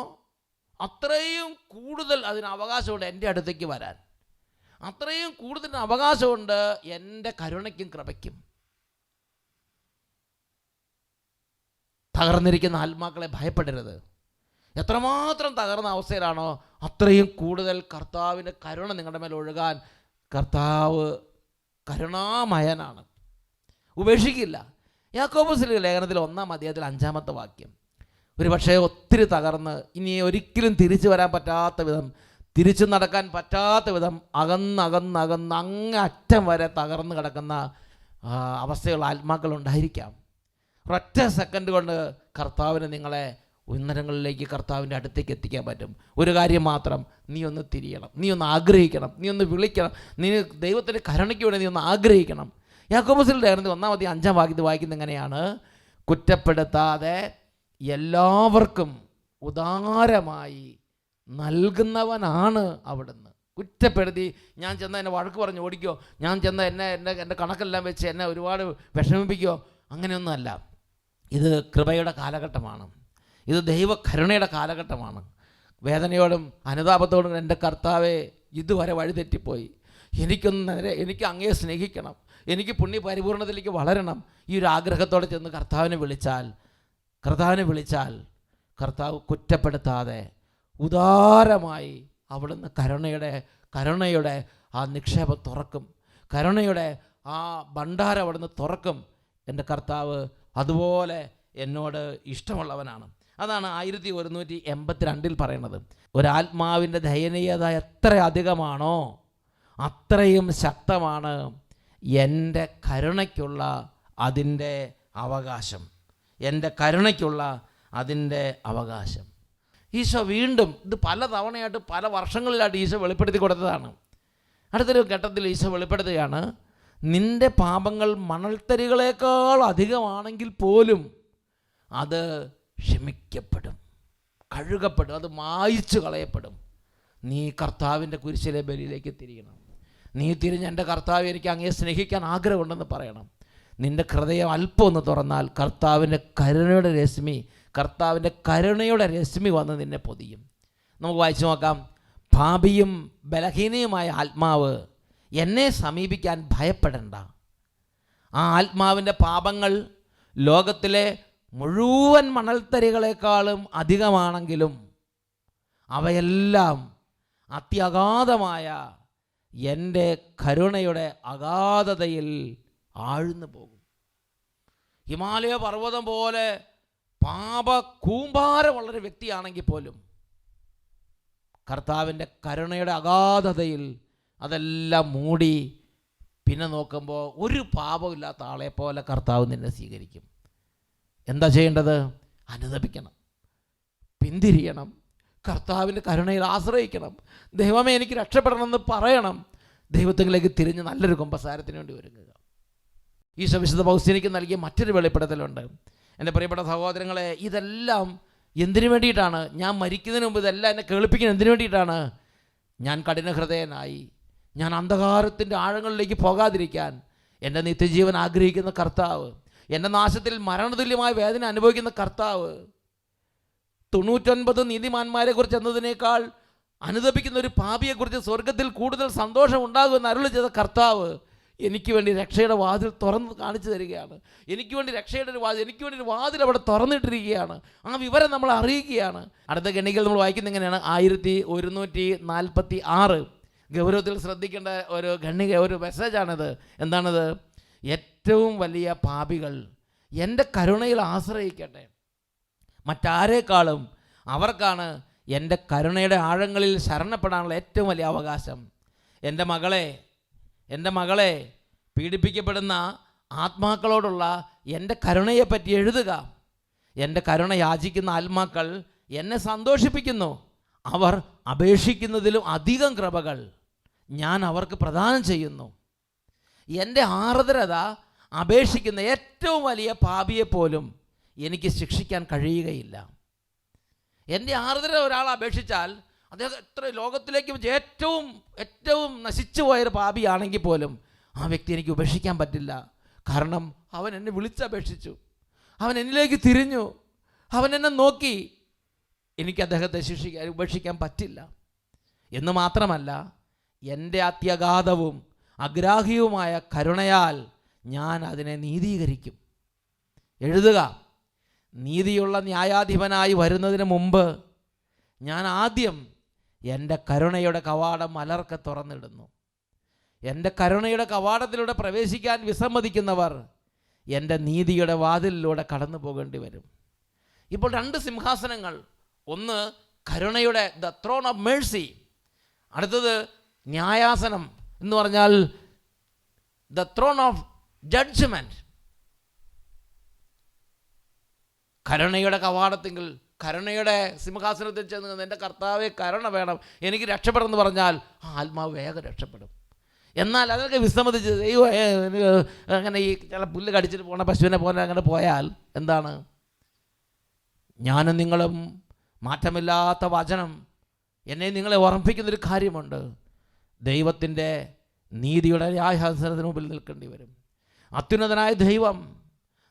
അത്രയും കൂടുതൽ അതിന് അവകാശമുണ്ട് എൻ്റെ അടുത്തേക്ക് വരാൻ. അത്രയും കൂടുതൽ അവകാശമുണ്ട് എൻ്റെ കരുണയ്ക്കും കൃപയ്ക്കും. തകർന്നിരിക്കുന്ന ആത്മാക്കളെ ഭയപ്പെടരുത്. എത്രമാത്രം തകർന്ന അവസ്ഥയിലാണോ അത്രയും കൂടുതൽ കർത്താവിൻ്റെ കരുണ നിങ്ങളുടെ മേൽ ഒഴുകാൻ കർത്താവ് കരുണാമയനാണ്, ഉപേക്ഷിക്കില്ല. യാക്കോബോസിലെ ലേഖനത്തിൽ 1-ാം അധ്യായത്തിൽ 5-ാമത്തെ വാക്യം, ഒരു പക്ഷേ ഒത്തിരി തകർന്ന് ഇനി ഒരിക്കലും തിരിച്ചു വരാൻ പറ്റാത്ത വിധം, തിരിച്ചു നടക്കാൻ പറ്റാത്ത വിധം അകന്നകന്നകന്ന് അങ്ങറ്റം വരെ തകർന്ന് കിടക്കുന്ന അവസ്ഥയുള്ള ആത്മാക്കളുണ്ടായിരിക്കാം. ഒരൊറ്റ സെക്കൻഡ് കൊണ്ട് കർത്താവിന് നിങ്ങളെ ഉന്നതങ്ങളിലേക്ക് കർത്താവിൻ്റെ അടുത്തേക്ക് എത്തിക്കാൻ പറ്റും. ഒരു കാര്യം മാത്രം, നീ ഒന്ന് തിരിയണം, നീ ഒന്ന് ആഗ്രഹിക്കണം, നീ ഒന്ന് വിളിക്കണം, നീ ദൈവത്തിൻ്റെ കരുണയ്ക്ക് വേണ്ടി നീ ഒന്ന് ആഗ്രഹിക്കണം. യാക്കോബോസിൻ്റെ ലേഖനത്തിൽ 1-ാം അധ്യായം 5-ാം വാക്യത്തിൽ വായിക്കുന്നത് എങ്ങനെയാണ്? കുറ്റപ്പെടുത്താതെ എല്ലാവർക്കും ഉദാരമായി നൽകുന്നവനാണ് അവിടുന്ന്. കുറ്റപ്പെടുത്തി ഞാൻ ചെന്ന എന്നെ വഴക്ക് പറഞ്ഞ് ഓടിക്കോ, ഞാൻ ചെന്ന എൻ്റെ കണക്കെല്ലാം വെച്ച് എന്നെ ഒരുപാട് വിഷമിപ്പിക്കോ, അങ്ങനെയൊന്നുമല്ല. ഇത് കൃപയുടെ കാലഘട്ടമാണ്, ഇത് ദൈവകരുണയുടെ കാലഘട്ടമാണ്. വേദനയോടും അനുതാപത്തോടും എൻ്റെ കർത്താവെ ഇതുവരെ വഴിതെറ്റിപ്പോയി, എനിക്ക് അങ്ങയെ സ്നേഹിക്കണം, എനിക്ക് പുണ്യ പരിപൂർണതയിലേക്ക് വളരണം, ഈ ഒരു ആഗ്രഹത്തോടെ ചെന്ന് കർത്താവിനെ വിളിച്ചാൽ കർത്താവ് കുറ്റപ്പെടുത്താതെ ഉദാരമായി അവിടുന്ന് കരുണയുടെ ആ നിക്ഷേപം തുറക്കും, കരുണയുടെ ആ ഭണ്ഡാരം അവിടുന്ന് തുറക്കും. എൻ്റെ കർത്താവ് അതുപോലെ എന്നോട് ഇഷ്ടമുള്ളവനാണ്. അതാണ് 1182 പറയുന്നത്. ഒരാത്മാവിൻ്റെ ദയനീയത എത്ര അധികമാണോ അത്രയും ശക്തമാണ് എൻ്റെ കരുണയ്ക്കുള്ള അതിൻ്റെ അവകാശം, എൻ്റെ കരുണയ്ക്കുള്ള അതിൻ്റെ അവകാശം. ഈശോ വീണ്ടും ഇത് പല തവണയായിട്ട് പല വർഷങ്ങളിലായിട്ട് ഈശോ വെളിപ്പെടുത്തി കൊടുത്തതാണ്. അടുത്തൊരു ഘട്ടത്തിൽ ഈശോ വെളിപ്പെടുത്തുകയാണ്, നിൻ്റെ പാപങ്ങൾ മണൽത്തരികളേക്കാൾ അധികമാണെങ്കിൽ പോലും അത് ക്ഷമിക്കപ്പെടും, കഴുകപ്പെടും, അത് മായ്ച്ചു കളയപ്പെടും. നീ കർത്താവിൻ്റെ കുരിശിലെ ബലിയിലേക്ക് തിരിയണം. നീ തിരിഞ്ഞ് എൻ്റെ കർത്താവ് എനിക്ക് അങ്ങയെ സ്നേഹിക്കാൻ ആഗ്രഹമുണ്ടെന്ന് പറയണം. നിൻ്റെ ഹൃദയം അല്പം ഒന്ന് തുറന്നാൽ കർത്താവിൻ്റെ കരുണയുടെ രശ്മി വന്ന് നിന്നെ പൊതിയും. നമുക്ക് വായിച്ചു നോക്കാം. പാപിയും ബലഹീനയുമായ ആത്മാവ് എന്നെ സമീപിക്കാൻ ഭയപ്പെടേണ്ട. ആ ആത്മാവിൻ്റെ പാപങ്ങൾ ലോകത്തിലെ മുഴുവൻ മണൽത്തരികളെക്കാളും അധികമാണെങ്കിലും അവയെല്ലാം അത്യഗാധമായ എൻ്റെ കരുണയുടെ അഗാധതയിൽ ആഴ്ന്നു പോകും. ഹിമാലയ പർവ്വതം പോലെ കൂമ്പാരമുള്ളൊരു വ്യക്തിയാണെങ്കിൽ പോലും കർത്താവിൻ്റെ കരുണയുടെ അഗാധതയിൽ അതെല്ലാം മൂടി പിന്നെ നോക്കുമ്പോൾ ഒരു പാപമില്ലാത്ത ആളെ പോലെ കർത്താവ് നിന്നെ സ്വീകരിക്കും. എന്താ ചെയ്യേണ്ടത്? അനുതപിക്കണം, പിന്തിരിയണം, കർത്താവിൻ്റെ കരുണയിൽ ആശ്രയിക്കണം. ദൈവമേ എനിക്ക് രക്ഷപ്പെടണമെന്ന് പറയണം. ദൈവത്തിലേക്ക് തിരിഞ്ഞ് നല്ലൊരു കുമ്പസാരത്തിന് വേണ്ടി ഒരുങ്ങുക. ഈശോ വിശുദ്ധ പൗസ്തീനയ്ക്ക് നൽകിയ മറ്റൊരു വെളിപ്പെടുത്തലുണ്ട്. എൻ്റെ പ്രിയപ്പെട്ട സഹോദരങ്ങളെ, ഇതെല്ലാം എന്തിനു വേണ്ടിയിട്ടാണ്? ഞാൻ മരിക്കുന്നതിന് മുമ്പ് ഇതെല്ലാം എന്നെ കേൾപ്പിക്കുന്നത് എന്തിനു വേണ്ടിയിട്ടാണ്? ഞാൻ കഠിനഹൃദയനായി, ഞാൻ അന്ധകാരത്തിൻ്റെ ആഴങ്ങളിലേക്ക് പോകാതിരിക്കാൻ എൻ്റെ നിത്യജീവൻ ആഗ്രഹിക്കുന്ന കർത്താവ്, എൻ്റെ നാശത്തിൽ മരണതുല്യമായ വേദന അനുഭവിക്കുന്ന കർത്താവ്, 99 നീതിമാന്മാരെക്കുറിച്ച് എന്നതിനേക്കാൾ അനുതപിക്കുന്ന ഒരു പാപിയെക്കുറിച്ച് സ്വർഗത്തിൽ കൂടുതൽ സന്തോഷം ഉണ്ടാകുമെന്ന് അരുളി ചെയ്ത കർത്താവ് എനിക്ക് വേണ്ടി രക്ഷയുടെ വാതിൽ തുറന്ന് കാണിച്ചു തരികയാണ്. എനിക്ക് വേണ്ടി ഒരു വാതിൽ അവിടെ തുറന്നിട്ടിരിക്കുകയാണ്. ആ വിവരം നമ്മൾ അറിയിക്കുകയാണ്. അടുത്ത ഗണികൾ നമ്മൾ വായിക്കുന്ന എങ്ങനെയാണ്? 1146 ഗൗരവത്തിൽ ശ്രദ്ധിക്കേണ്ട ഒരു മെസ്സേജാണിത്. എന്താണിത്? ഏറ്റവും വലിയ പാപികൾ എൻ്റെ കരുണയിൽ ആശ്രയിക്കട്ടെ. മറ്റാരേക്കാളും അവർക്കാണ് എൻ്റെ കരുണയുടെ ആഴങ്ങളിൽ ശരണപ്പെടാനുള്ള ഏറ്റവും വലിയ അവകാശം. എൻ്റെ മകളെ പീഡിപ്പിക്കപ്പെടുന്ന ആത്മാക്കളോടുള്ള എൻ്റെ കരുണയെപ്പറ്റി എഴുതുക. എൻ്റെ കരുണ യാചിക്കുന്ന ആത്മാക്കൾ എന്നെ സന്തോഷിപ്പിക്കുന്നു. അവർ അപേക്ഷിക്കുന്നതിലും അധികം കൃപകൾ ഞാൻ അവർക്ക് പ്രദാനം ചെയ്യുന്നു. എൻ്റെ ആർദ്രത അപേക്ഷിക്കുന്ന ഏറ്റവും വലിയ പാപിയെപ്പോലും എനിക്ക് ശിക്ഷിക്കാൻ കഴിയുകയില്ല. എൻ്റെ ആർദ്രത ഒരാൾ അപേക്ഷിച്ചാൽ അദ്ദേഹം എത്ര ലോകത്തിലേക്ക് ഏറ്റവും ഏറ്റവും നശിച്ചു പോയൊരു പാപിയാണെങ്കിൽ പോലും ആ വ്യക്തി എനിക്ക് ഉപേക്ഷിക്കാൻ പറ്റില്ല. കാരണം അവൻ എന്നെ വിളിച്ചപേക്ഷിച്ചു, അവൻ എന്നിലേക്ക് തിരിഞ്ഞു, അവൻ എന്നെ നോക്കി. എനിക്ക് അദ്ദേഹത്തെ ഉപേക്ഷിക്കാൻ പറ്റില്ല. എന്ന് മാത്രമല്ല, എൻ്റെ അത്യഗാധവും അഗ്രാഹ്യവുമായ കരുണയാൽ ഞാൻ അതിനെ നീതീകരിക്കും. എഴുതുക, നീതിയുള്ള ന്യായാധിപനായി വരുന്നതിന് മുമ്പ് ഞാൻ ആദ്യം എൻ്റെ കരുണയുടെ കവാടം മലർക്കെ തുറന്നിടുന്നു. എൻ്റെ കരുണയുടെ കവാടത്തിലൂടെ പ്രവേശിക്കാൻ വിസമ്മതിക്കുന്നവർ എൻ്റെ നീതിയുടെ വാതിലിലൂടെ കടന്നു പോകേണ്ടി വരും. ഇപ്പോൾ 2 സിംഹാസനങ്ങൾ, ഒന്ന് കരുണയുടെ ദ ത്രോൺ ഓഫ് മേഴ്സി, അടുത്തത് ന്യായാസനം എന്ന് പറഞ്ഞാൽ ദ ത്രോൺ ഓഫ് ജഡ്ജ്മെൻറ്റ്. കരുണയുടെ കവാടത്തെങ്കിൽ കരുണയുടെ സിംഹാസനത്തിൽ ചെന്ന് എൻ്റെ കർത്താവെ കരുണ വേണം, എനിക്ക് രക്ഷപ്പെടണമെന്ന് പറഞ്ഞാൽ ആ ആത്മാവ് വേഗം രക്ഷപ്പെടും. എന്നാൽ അതൊക്കെ വിസമ്മതിച്ച് ദൈവം അങ്ങനെ ഈ ചില പുല്ല് കടിച്ചിട്ട് പോണ പശുവിനെ പോലെ അങ്ങനെ പോയാൽ എന്താണ്? ഞാനും നിങ്ങളും മാറ്റമില്ലാത്ത വചനം എന്നെ നിങ്ങളെ ഓർമ്മിപ്പിക്കുന്നൊരു കാര്യമുണ്ട്. ദൈവത്തിൻ്റെ നീതിയുടെ ന്യായാസനത്തിന് മുമ്പിൽ നിൽക്കേണ്ടി വരും. അത്യുന്നതനായ ദൈവം,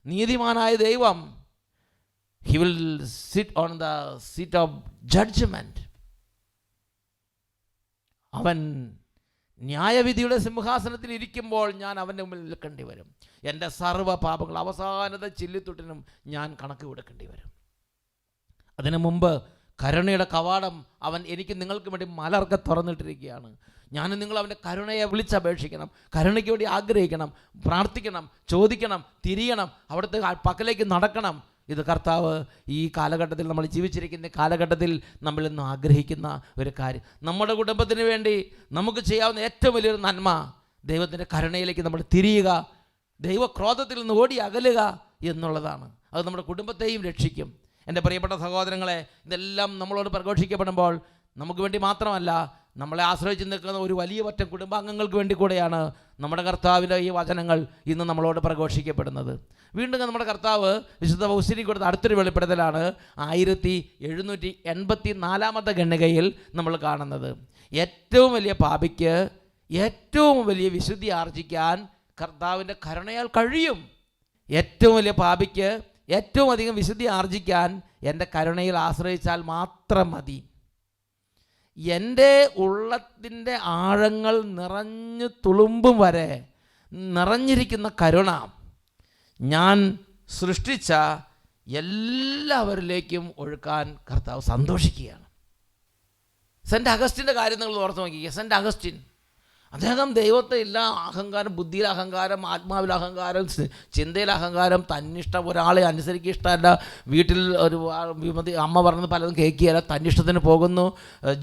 നീതിമാനായ ദൈവം, he will sit on the seat of judgment. അവൻ ന്യായവിധിയുടെ സിംഹാസനത്തിൽ ഇരിക്കുമ്പോൾ ഞാൻ അവൻ്റെ മുമ്പിൽ നിൽക്കേണ്ടി വരും. എൻ്റെ സർവ്വ പാപങ്ങൾ അവസാനത്തെ ചില്ലിത്തൊട്ടിനും ഞാൻ കണക്ക് കൊടുക്കേണ്ടി വരും. അതിനു മുമ്പ് കരുണയുടെ കവാടം അവൻ എനിക്ക് നിങ്ങൾക്ക് വേണ്ടി മലർക്കെ തുറന്നിട്ടിരിക്കുകയാണ്. ഞാനും നിങ്ങൾ അവൻ്റെ കരുണയെ വിളിച്ചപേക്ഷിക്കണം, കരുണയ്ക്ക് വേണ്ടി ആഗ്രഹിക്കണം, പ്രാർത്ഥിക്കണം, ചോദിക്കണം, തിരിയണം, അവിടുത്തെ പക്കലേക്ക് നടക്കണം. ഇത് കർത്താവ് ഈ കാലഘട്ടത്തിൽ, നമ്മൾ ജീവിച്ചിരിക്കുന്ന കാലഘട്ടത്തിൽ നമ്മൾ ഇന്ന് ആഗ്രഹിക്കുന്ന ഒരു കാര്യം. നമ്മുടെ കുടുംബത്തിന് വേണ്ടി നമുക്ക് ചെയ്യാവുന്ന ഏറ്റവും വലിയൊരു നന്മ ദൈവത്തിൻ്റെ കരുണയിലേക്ക് നമ്മൾ തിരിയുക, ദൈവക്രോധത്തിൽ നിന്ന് ഓടി അകലുക എന്നുള്ളതാണ്. അത് നമ്മുടെ കുടുംബത്തെയും രക്ഷിക്കും. എൻ്റെ പ്രിയപ്പെട്ട സഹോദരങ്ങളെ, ഇതെല്ലാം നമ്മളോട് പ്രഘോഷിക്കപ്പെടുമ്പോൾ നമുക്ക് വേണ്ടി മാത്രമല്ല, നമ്മളെ ആശ്രയിച്ച് നിൽക്കുന്ന ഒരു വലിയ പറ്റം കുടുംബാംഗങ്ങൾക്ക് വേണ്ടി കൂടെയാണ് നമ്മുടെ കർത്താവിൻ്റെ ഈ വചനങ്ങൾ ഇന്ന് നമ്മളോട് പ്രഘോഷിക്കപ്പെടുന്നത്. വീണ്ടും നമ്മുടെ കർത്താവ് വിശുദ്ധ പൗസീനിക്ക് കൊടുത്ത അടുത്തൊരു വെളിപ്പെടുത്തലാണ് 1784 ഖണ്ഡികയിൽ നമ്മൾ കാണുന്നത്. ഏറ്റവും വലിയ പാപിക്ക് ഏറ്റവും വലിയ വിശുദ്ധി ആർജിക്കാൻ കർത്താവിൻ്റെ കരുണയാൽ കഴിയും. ഏറ്റവും വലിയ പാപിക്ക് ഏറ്റവും അധികം വിശുദ്ധി ആർജിക്കാൻ എൻ്റെ കരുണയിൽ ആശ്രയിച്ചാൽ മാത്രം മതി. എൻ്റെ ഉള്ളത്തിൻ്റെ ആഴങ്ങൾ നിറഞ്ഞു തുളുമ്പും വരെ നിറഞ്ഞിരിക്കുന്ന കരുണ ഞാൻ സൃഷ്ടിച്ച എല്ലാവരിലേക്കും ഒഴുക്കാൻ കർത്താവ് സന്തോഷിക്കുകയാണ്. സെൻറ്റ് അഗസ്റ്റിൻ്റെ കാര്യം നിങ്ങൾ ഓർത്ത് നോക്കിക്കുക. സെൻറ്റ് അഗസ്റ്റിൻ, അദ്ദേഹം ദൈവത്തെ ഇല്ല, അഹങ്കാരം, ബുദ്ധിയിൽ അഹങ്കാരം, ആത്മാവിൽ അഹങ്കാരം, ചിന്തയിൽ അഹങ്കാരം, തന്നിഷ്ടം, ഒരാളെ അനുസരിക്കുക ഇഷ്ടമല്ല, വീട്ടിൽ ഒരു അമ്മ പറഞ്ഞത് പലതും കേൾക്കുകയല്ല, തന്നിഷ്ടത്തിന് പോകുന്നു,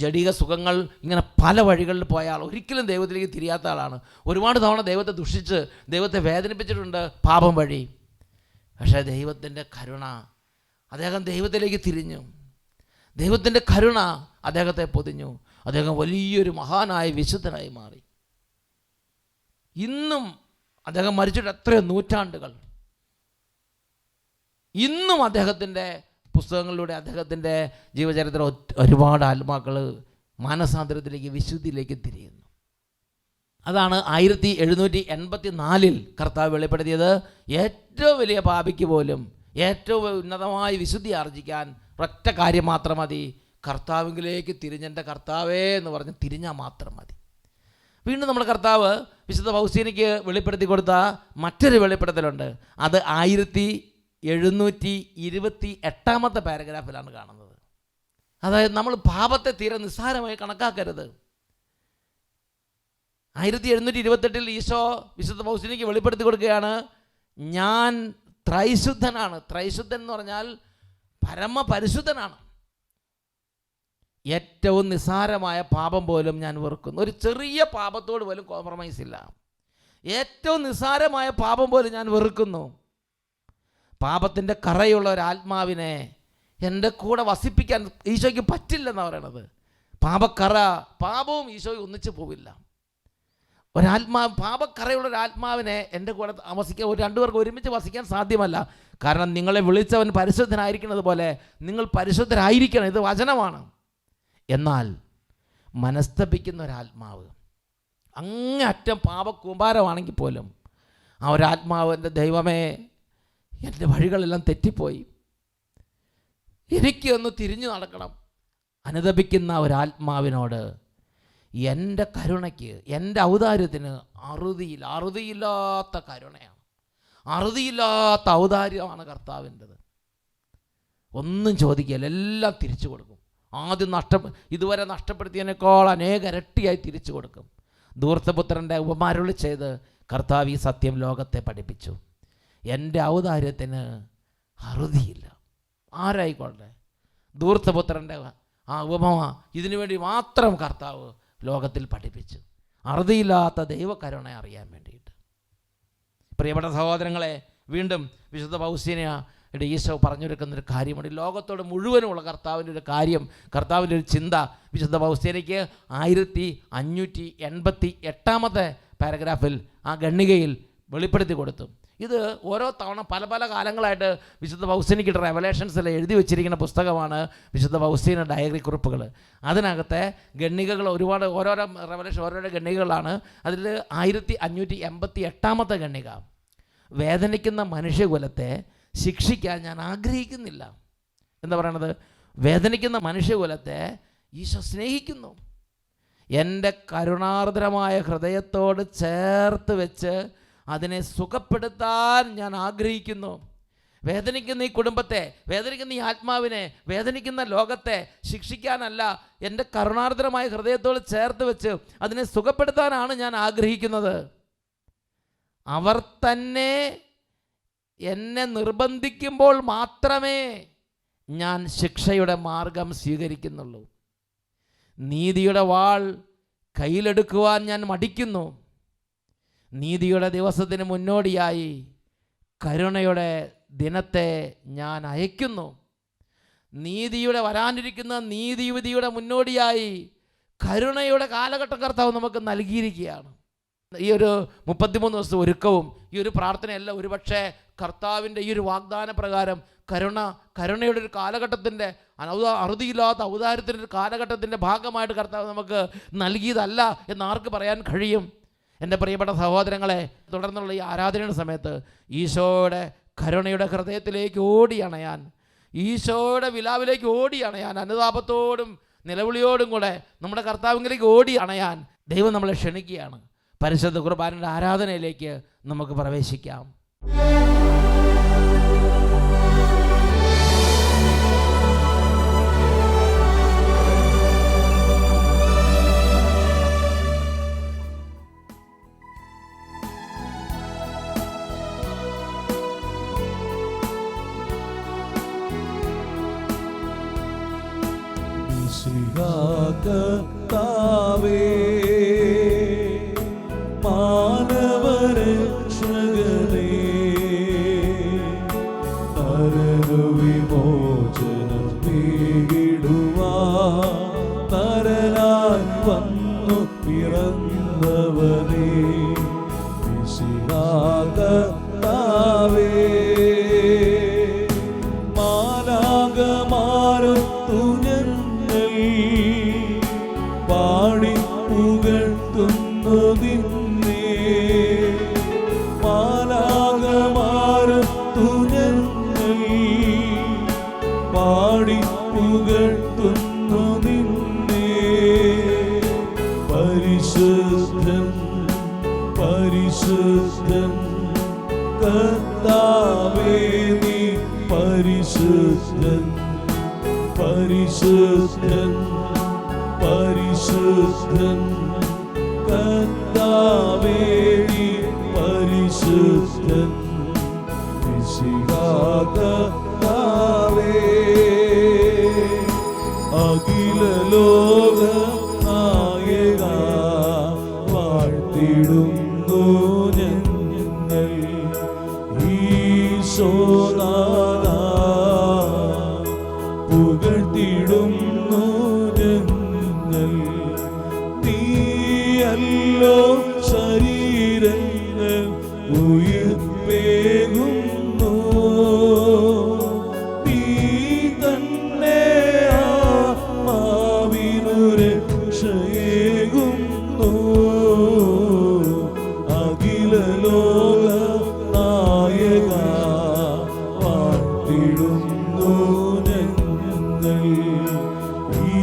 ജഡിക സുഖങ്ങൾ, ഇങ്ങനെ പല വഴികളിൽ പോയ ആൾ, ഒരിക്കലും ദൈവത്തിലേക്ക് തിരിയാത്ത ആളാണ്. ഒരുപാട് തവണ ദൈവത്തെ ദുഷിച്ച് ദൈവത്തെ വേദനിപ്പിച്ചിട്ടുണ്ട് പാപം വഴി. പക്ഷേ ദൈവത്തിൻ്റെ കരുണ, അദ്ദേഹം ദൈവത്തിലേക്ക് തിരിഞ്ഞു. ദൈവത്തിൻ്റെ കരുണ അദ്ദേഹത്തെ പൊതിഞ്ഞു. അദ്ദേഹം വലിയൊരു മഹാനായ വിശുദ്ധനായി മാറി. ഇന്നും അദ്ദേഹം മരിച്ചിട്ട് എത്രയോ നൂറ്റാണ്ടുകൾ, ഇന്നും അദ്ദേഹത്തിൻ്റെ പുസ്തകങ്ങളിലൂടെ അദ്ദേഹത്തിൻ്റെ ജീവചരിത്രം ഒരുപാട് ആത്മാക്കൾ മാനസാന്തരത്തിലേക്ക്, വിശുദ്ധിയിലേക്ക് തിരിയുന്നു. അതാണ് 1784 കർത്താവ് വെളിപ്പെടുത്തിയത്. ഏറ്റവും വലിയ പാപിക്ക് പോലും ഏറ്റവും ഉന്നതമായ വിശുദ്ധി ആർജിക്കാൻ ഒറ്റ കാര്യം മാത്രം മതി, കർത്താവിലേക്ക് തിരിഞ്ഞെൻ്റെ കർത്താവേ എന്ന് പറഞ്ഞ് തിരിഞ്ഞാൽ മാത്രം മതി. വീണ്ടും നമ്മുടെ കർത്താവ് വിശുദ്ധ പൗസീനിക്ക് വെളിപ്പെടുത്തി കൊടുത്ത മറ്റൊരു വെളിപ്പെടുത്തലുണ്ട്. അത് 1728 പാരഗ്രാഫിലാണ് കാണുന്നത്. അതായത് നമ്മൾ പാപത്തെ തീരെ നിസ്സാരമായി കണക്കാക്കരുത്. 1728 ഈശോ വിശുദ്ധ പൗസീനിക്ക് വെളിപ്പെടുത്തി കൊടുക്കുകയാണ്, ഞാൻ ത്രൈശുദ്ധനാണ്. ത്രൈശുദ്ധൻ എന്ന് പറഞ്ഞാൽ പരമപരിശുദ്ധനാണ്. ഏറ്റവും നിസ്സാരമായ പാപം പോലും ഞാൻ വെറുക്കുന്നു. ഒരു ചെറിയ പാപത്തോട് പോലും കോംപ്രമൈസ് ഇല്ല. ഏറ്റവും നിസ്സാരമായ പാപം പോലും ഞാൻ വെറുക്കുന്നു. പാപത്തിൻ്റെ കറയുള്ള ഒരാത്മാവിനെ എൻ്റെ കൂടെ വസിപ്പിക്കാൻ ഈശോയ്ക്ക് പറ്റില്ലെന്നാണ് പറയണത്. പാപക്കറ, പാപവും ഈശോയ്ക്ക് ഒന്നിച്ചു പോവില്ല. പാപക്കറയുള്ള ഒരു ആത്മാവിനെ എൻ്റെ കൂടെ താമസിക്കാൻ ഒരു രണ്ടുപേർക്ക് ഒരുമിച്ച് വസിക്കാൻ സാധ്യമല്ല. കാരണം നിങ്ങളെ വിളിച്ചവൻ പരിശുദ്ധനായിരിക്കുന്നത് പോലെ നിങ്ങൾ പരിശുദ്ധരായിരിക്കണം. ഇത് വചനമാണ്. എന്നാൽ മനസ്തപിക്കുന്ന ഒരാത്മാവ്, അങ്ങേയറ്റം പാപകൂമ്പാരമാണെങ്കിൽ പോലും ആ ഒരാത്മാവ്, എൻ്റെ ദൈവമേ എൻ്റെ വഴികളെല്ലാം തെറ്റിപ്പോയി, എനിക്ക് ഒന്ന് തിരിഞ്ഞു നടക്കണം, അനുതപിക്കുന്ന ഒരാത്മാവിനോട് എൻ്റെ കരുണയ്ക്ക്, എൻ്റെ ഔദാര്യത്തിന് അറുതിയില്ലാത്ത കരുണയാണ്, അറുതിയില്ലാത്ത ഔദാര്യമാണ് കർത്താവിൻ്റെത്. ഒന്നും ചോദിക്കുകയില്ല, എല്ലാം തിരിച്ചു കൊടുക്കും. ആദ്യം ഇതുവരെ നഷ്ടപ്പെടുത്തിയതിനേക്കാൾ അനേക ഇരട്ടിയായി തിരിച്ചു കൊടുക്കും. ധൂർത്തപുത്രൻ്റെ ഉപമാരുളി ചെയ്ത് കർത്താവ് ഈ സത്യം ലോകത്തെ പഠിപ്പിച്ചു. എൻ്റെ ഔദാര്യത്തിന് അറുതിയില്ല. ആരായിക്കൊള്ളട്ടെ, ധൂർത്തപുത്രൻ്റെ ആ ഉപമ ഇതിനു വേണ്ടി മാത്രം കർത്താവ് ലോകത്തിൽ പഠിപ്പിച്ചു, അറുതിയില്ലാത്ത ദൈവകരുണ അറിയാൻ വേണ്ടിയിട്ട്. പ്രിയപ്പെട്ട സഹോദരങ്ങളെ, വീണ്ടും വിശുദ്ധ പൗസ്തീനയുടെ ഈശോ പറഞ്ഞൊരുക്കുന്നൊരു കാര്യമുണ്ട്. ലോകത്തോട് മുഴുവനുമുള്ള കർത്താവിൻ്റെ ഒരു കാര്യം, കർത്താവിൻ്റെ ഒരു ചിന്ത വിശുദ്ധ പൗസ്തീനയ്ക്ക് 1588 പാരഗ്രാഫിൽ ആ ഖണ്ഡികയിൽ വെളിപ്പെടുത്തി കൊടുത്തു. ഇത് ഓരോ തവണ പല പല കാലങ്ങളായിട്ട് വിശുദ്ധ പൗസ്തീനയ്ക്ക് റെവലേഷൻസിൽ എഴുതി വെച്ചിരിക്കുന്ന പുസ്തകമാണ് വിശുദ്ധ പൗസ്തീന ഡയറി കുറിപ്പുകൾ. അതിനകത്തെ ഖണ്ഡികകൾ ഒരുപാട്, ഓരോരോ റെവലേഷൻ ഓരോരോ ഖണ്ഡികകളാണ്. അതിൽ 1588 ഖണ്ഡിക, വേദനിക്കുന്ന മനുഷ്യകുലത്തെ ശിക്ഷിക്കാൻ ഞാൻ ആഗ്രഹിക്കുന്നില്ല. എന്താ പറയണത്? വേദനിക്കുന്ന മനുഷ്യകുലത്തെ ഈശോ സ്നേഹിക്കുന്നു. എൻ്റെ കരുണാർദ്രമായ ഹൃദയത്തോട് ചേർത്ത് വെച്ച് അതിനെ സുഖപ്പെടുത്താൻ ഞാൻ ആഗ്രഹിക്കുന്നു. വേദനിക്കുന്ന ഈ കുടുംബത്തെ, വേദനിക്കുന്ന ഈ ആത്മാവിനെ, വേദനിക്കുന്ന ലോകത്തെ ശിക്ഷിക്കാനല്ല, എൻ്റെ കരുണാർദ്രമായ ഹൃദയത്തോട് ചേർത്ത് വെച്ച് അതിനെ സുഖപ്പെടുത്താനാണ് ഞാൻ ആഗ്രഹിക്കുന്നത്. അവർ തന്നെ എന്നെ നിർബന്ധിക്കുമ്പോൾ മാത്രമേ ഞാൻ ശിക്ഷയുടെ മാർഗം സ്വീകരിക്കുന്നുള്ളൂ. നീതിയുടെ വാൾ കയ്യിലെടുക്കുവാൻ ഞാൻ മടിക്കുന്നു. നീതിയുടെ ദിവസത്തിന് മുന്നോടിയായി കരുണയുടെ ദിനത്തെ ഞാൻ അയക്കുന്നു. നീതിയുടെ വരാനിരിക്കുന്ന നീതിവിധിയുടെ മുന്നോടിയായി കരുണയുടെ കാലഘട്ടം കർത്താവ് നമുക്ക് നൽകിയിരിക്കുകയാണ്. ഈ ഒരു 33 ദിവസത്തെ ഒരുക്കവും ഈ ഒരു പ്രാർത്ഥനയെല്ലാം ഒരുപക്ഷെ കർത്താവിൻ്റെ ഈ ഒരു വാഗ്ദാന പ്രകാരം കരുണയുടെ ഒരു കാലഘട്ടത്തിൻ്റെ, അറുതിയില്ലാത്ത ഔദാര്യത്തിൻ്റെ ഒരു കാലഘട്ടത്തിൻ്റെ ഭാഗമായിട്ട് കർത്താവ് നമുക്ക് നൽകിയതല്ല എന്ന് ആർക്ക് പറയാൻ കഴിയും? എൻ്റെ പ്രിയപ്പെട്ട സഹോദരങ്ങളെ, തുടർന്നുള്ള ഈ ആരാധനയുടെ സമയത്ത് ഈശോയുടെ കരുണയുടെ ഹൃദയത്തിലേക്ക് ഓടി അണയാൻ, ഈശോയുടെ വിലാവിലേക്ക് ഓടി അണയാൻ, അനുതാപത്തോടും നിലവിളിയോടും കൂടെ നമ്മുടെ കർത്താവിലേക്ക് ഓടി അണയാൻ ദൈവം നമ്മളെ ക്ഷണിക്കുകയാണ്. പരിശുദ്ധ കുർബാനയുടെ ആരാധനയിലേക്ക് നമുക്ക് പ്രവേശിക്കാം. കർത്താവേ, മാനവരക്ഷകനേ, നരകവിമോചനം നേടിടുവാൻ നരനായി വന്നു പിറന്നവനേ, കർത്താവേ, മാലാഖമാരൊത്തു പാടി പുകഴ്ത്തുന്നു നിന്നെ, മാലാഖമാരൊത്തു ഞങ്ങൾ പാടി പുകഴ്ത്തുന്നു നിന്നെ. പരിശുദ്ധൻ പരിശുദ്ധൻ കർത്താവേ, നീ പരിശുദ്ധൻ പരിശുദ്ധൻ പരിശുദ്ധൻ കർത്താവേ, നീ പരിശുദ്ധൻ. കർത്താവേ, അഖില ലോക നായക വാഴ്ത്തിടുന്നു ഞങ്ങൾ ഈശോനാഥ, പുകഴ്ത്തിടുന്നു ഞങ്ങൾ. നീയല്ലോ ഉയിർപ്പേകുന്നു. നീ തന്നെ ആത്മാവിനു രക്ഷയേകുന്നു. അഖില ലോക നായക വാഴ്ത്തിടുന്നു ഞങ്ങൾ.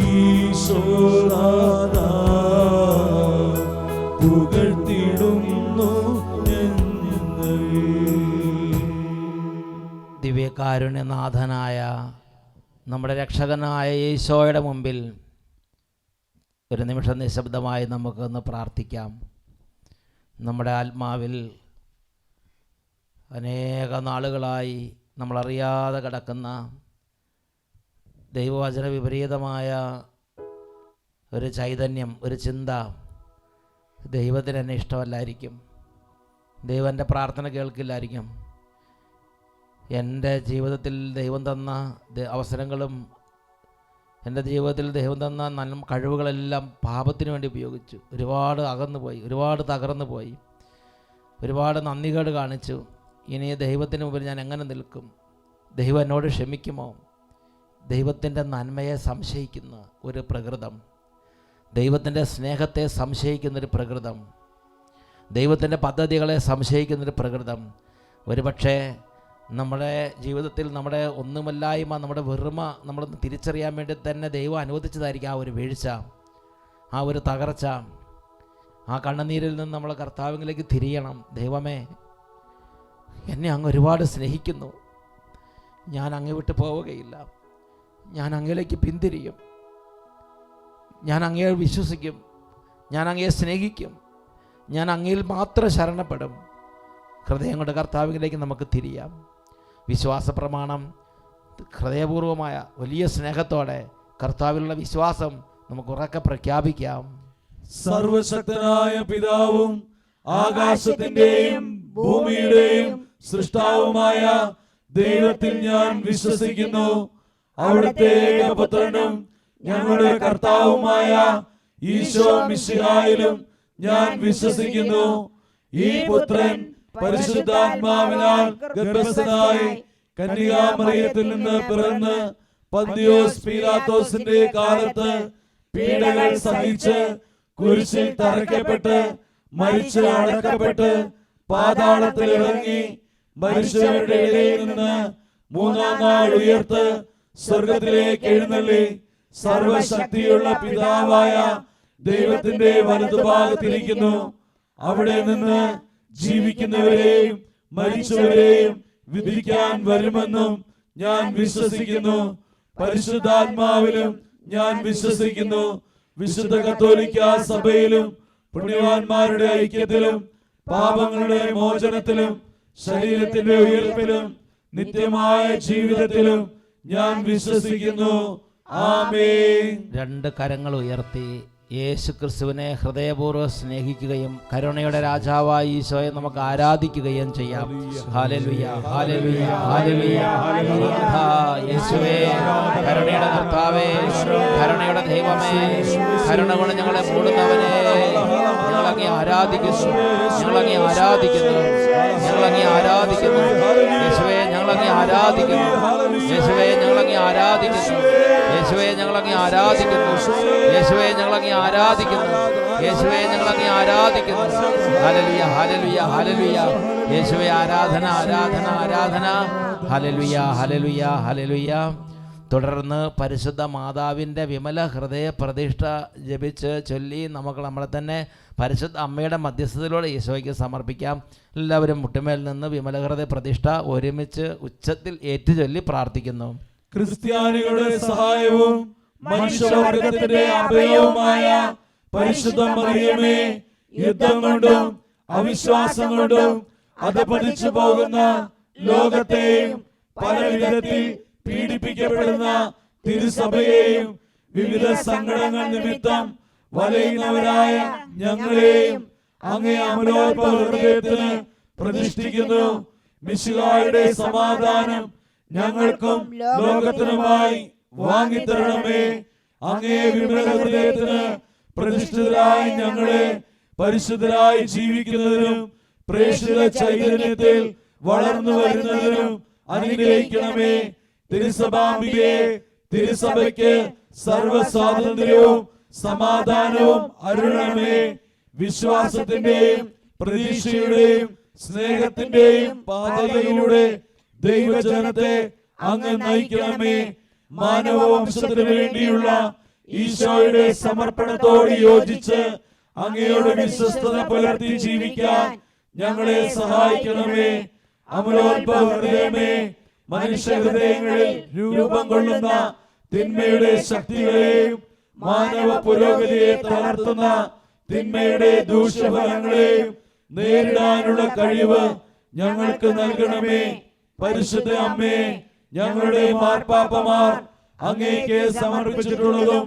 ഈശോനാഥാ പുകഴ്ത്തിടുന്നു ഞങ്ങൾ. ദിവ്യകാരുണ്യനാഥനായ നമ്മുടെ രക്ഷകനായ ഈശോയുടെ മുമ്പിൽ ഒരു നിമിഷം നിശബ്ദമായി നമുക്കൊന്ന് പ്രാർത്ഥിക്കാം. നമ്മുടെ ആത്മാവിൽ അനേക നാളുകളായി നമ്മളറിയാതെ കിടക്കുന്ന ദൈവവചന വിപരീതമായ ഒരു ചൈതന്യം, ഒരു ചിന്ത ദൈവത്തിന് എന്നെ ഇഷ്ടമല്ലായിരിക്കും, ദൈവം എൻ്റെ പ്രാർത്ഥന കേൾക്കില്ലായിരിക്കും, എൻ്റെ ജീവിതത്തിൽ ദൈവം തന്ന അവസരങ്ങളും എൻ്റെ ജീവിതത്തിൽ ദൈവം തന്ന നല്ല കഴിവുകളെല്ലാം പാപത്തിന് വേണ്ടി ഉപയോഗിച്ചു, ഒരുപാട് അകന്നു പോയി, ഒരുപാട് തകർന്നു പോയി, ഒരുപാട് നന്ദികേട് കാണിച്ചു. ഇനി ദൈവത്തിന് മുമ്പിൽ ഞാൻ എങ്ങനെ നിൽക്കും? ദൈവം എന്നോട് ക്ഷമിക്കുമോ? ദൈവത്തിൻ്റെ നന്മയെ സംശയിക്കുന്ന ഒരു പ്രകൃതം, ദൈവത്തിൻ്റെ സ്നേഹത്തെ സംശയിക്കുന്നൊരു പ്രകൃതം, ദൈവത്തിൻ്റെ പദ്ധതികളെ സംശയിക്കുന്നൊരു പ്രകൃതം. ഒരുപക്ഷെ നമ്മുടെ ജീവിതത്തിൽ നമ്മുടെ ഒന്നുമല്ലായ്മ, നമ്മുടെ വെറുമ നമ്മൾ തിരിച്ചറിയാൻ വേണ്ടി തന്നെ ദൈവം അനുവദിച്ചതായിരിക്കും ആ ഒരു വീഴ്ച, ആ ഒരു തകർച്ച. ആ കണ്ണുനീരിൽ നിന്ന് നമ്മൾ കർത്താവിലേക്ക് തിരിയണം. ദൈവമേ, എന്നെ അങ്ങ് ഒരുപാട് സ്നേഹിക്കുന്നു, ഞാൻ അങ്ങ് വിട്ട് പോവുകയില്ല, ഞാൻ അങ്ങയിലേക്ക് പിന്തിരിയും, ഞാൻ അങ്ങയെ വിശ്വസിക്കും, ഞാൻ അങ്ങയെ സ്നേഹിക്കും, ഞാൻ അങ്ങയിൽ മാത്രം ശരണപ്പെടും. ഹൃദയം കൊണ്ട് കർത്താവിലേക്ക് നമുക്ക് തിരിയാം. വിശ്വാസ പ്രമാണം ഹൃദയപൂർവമായ വലിയ സ്നേഹത്തോടെ കർത്താവിലുള്ള വിശ്വാസം നമുക്ക് ഉറക്കെ പ്രഖ്യാപിക്കാം. സർവശക്തനായ പിതാവും ആകാശത്തിന്റെയും ഭൂമിയുടെയും സൃഷ്ടാവുമായ ദൈവത്തിൽ ഞാൻ വിശ്വസിക്കുന്നു. അവിടുത്തെ ഏകപുത്രനും ഞങ്ങളുടെ കർത്താവുമായ ഈശോ മിശിഹായിലും ഞാൻ വിശ്വസിക്കുന്നു. ഈ പുത്രൻ പരിശുദ്ധാത്മാവിനാൽ ഗർഭസ്ഥനായി കന്യകാമറിയത്തിൽ നിന്ന് പിറന്ന് പന്തിയോസ് പീലാത്തോസിന്റെ കാലത്ത് പീഡകൾ സഹിച്ച് കുരിശിൽ തറയ്ക്കപ്പെട്ട് മരിച്ച് അടക്കപ്പെട്ട് പാതാളത്തിൽ ഇറങ്ങി മരിച്ചവരുടെ ഇടയിൽ നിന്ന് മൂന്നാം നാൾ ഉയർത്ത് സ്വർഗത്തിലേക്ക് എഴുന്നള്ളി സർവശക്തിയുള്ള പിതാവായ ദൈവത്തിന്റെ വലതുഭാഗത്തിരിക്കുന്നു. അവിടെ നിന്ന് ജീവിക്കുന്നവരെയും മരിച്ചവരെയും വിധിക്കാൻ വരുമെന്നും ഞാൻ വിശ്വസിക്കുന്നു. പരിശുദ്ധാത്മാവിലും ഞാൻ വിശ്വസിക്കുന്നു. വിശുദ്ധ കത്തോലിക്ക സഭയിലും പുണ്യവാന്മാരുടെ ഐക്യത്തിലും പാപങ്ങളുടെ മോചനത്തിലും ശരീരത്തിന്റെ ഉയർപ്പിലും നിത്യമായ ജീവിതത്തിലും ഞാൻ വിശ്വസിക്കുന്നു. ആമേൻ. രണ്ട് കരങ്ങൾ ഉയർത്തി യേശു ക്രിസ്തുവിനെ ഹൃദയപൂർവ്വം സ്നേഹിക്കുകയും കരുണയുടെ രാജാവായ ഈശോയെ നമുക്ക് ആരാധിക്കുകയും ചെയ്യാം. Hallelujah, hallelujah, hallelujah. യേശുവേ, കരുണയുടെ കർത്താവേ, കരുണയുടെ ദൈവമേ, കരുണ കൊണ്ട് ഞങ്ങളെ മൂടുന്നവനെ, ഞങ്ങളങ്ങേ ആരാധിക്കുന്നു, ഞങ്ങളങ്ങേ ആരാധിക്കുന്നു, ഞങ്ങളങ്ങേ ആരാധിക്കുന്നു. യേശുവേ, ഞങ്ങളങ്ങേ ആരാധിക്കുന്നു, യേശുവേ, ഞങ്ങളങ്ങേ ആരാധിക്കുന്നു, യേശുവേ, ഞങ്ങളങ്ങേ ആരാധിക്കുന്നു, യേശുവേ, ഞങ്ങളങ്ങേ ആരാധിക്കുന്നു, യേശുവേ, ഞങ്ങളങ്ങേ ആരാധിക്കുന്നു. Hallelujah, hallelujah, hallelujah. യേശുവേ, ആരാധന, ആരാധന, ആരാധന. Hallelujah, hallelujah, hallelujah. തുടർന്ന് പരിശുദ്ധ മാതാവിൻ്റെ വിമല ഹൃദയ പ്രതിഷ്ഠ ജപിച്ച് ചൊല്ലി നമുക്ക് നമ്മളെ തന്നെ പരിശുദ്ധ അമ്മയുടെ മധ്യസ്ഥതയിലൂടെ ഈശോയ്ക്ക് സമർപ്പിക്കാം. എല്ലാവരും മുട്ടുമേൽ നിന്ന് വിമല ഹൃദയ പ്രതിഷ്ഠ ഒരുമിച്ച് ഉച്ചത്തിൽ ഏറ്റുചൊല്ലി പ്രാർത്ഥിക്കുന്നു. ക്രിസ്ത്യാനികളുടെ സഹായവും മനുഷ്യവർഗത്തിന്റെ അഭയവുമായ പരിശുദ്ധ മറിയമേ, യുദ്ധം കൊണ്ടും അവിശ്വാസം കൊണ്ടും അധപതിച്ചു പോകുന്ന ലോകത്തെയും പല വിധത്തിൽ പീഡിപ്പിക്കപ്പെടുന്ന തിരുസഭയെയും വിവിധ സങ്കടങ്ങൾ നിമിത്തം വലയുന്നവരായ ഞങ്ങളെയും അങ്ങേ അമലോത്ഭവ ഹൃദയത്തിന് പ്രതിഷ്ഠിക്കുന്നു. മിശിഹായുടെ സമാധാനം ഞങ്ങൾക്കും ലോകത്തിനുമായി വാങ്ങിത്തരണമേ. അങ്ങേ വിമല ഹൃദയത്തിന് പ്രതിഷ്ഠിതരായി ഞങ്ങളെ പരിശുദ്ധരായി ജീവിക്കുന്നതിനും പ്രേക്ഷിത ചൈതന്യത്തിൽ വളർന്നു വരുന്നതിനും അനുഗ്രഹിക്കണമേ. തിരുസഭാംബികയെ, തിരുസഭയ്ക്ക് സർവ്വ സ്വാതന്ത്ര്യവും സമാധാനവും അരുളണമേ. വിശ്വാസത്തിന്റെയും പ്രതീക്ഷയുടെയും സ്നേഹത്തിന്റെയും പാതയിലൂടെ ദൈവജനത്തെ അങ്ങ് നയിക്കണമേ. മാനവവംശത്തിനു വേണ്ടിയുള്ള ഈശോയുടെ സമർപ്പണത്തോട് യോജിച്ച് അങ്ങയോട് വിശ്വസ്തത പുലർത്തി ജീവിക്കാൻ ഞങ്ങളെ സഹായിക്കണമേ. അമലോത്ഭവ ഹൃദയമേ, മനുഷ്യ ഹൃദയങ്ങളിൽ രൂപം കൊള്ളുന്ന തിന്മയുടെ ശക്തികളെയും മാനവ പുരോഗതിയെ തളർത്തുന്ന തിന്മയുടെ ദൂഷ്യഫലങ്ങളെയും നേരിടാനുള്ള കഴിവ് ഞങ്ങൾക്ക് നൽകണമേ. പരിശുദ്ധ അമ്മേ, ഞങ്ങളുടെ മാർപ്പാപ്പമാർ അങ്ങേക്ക് സമർപ്പിച്ചിട്ടുള്ളതും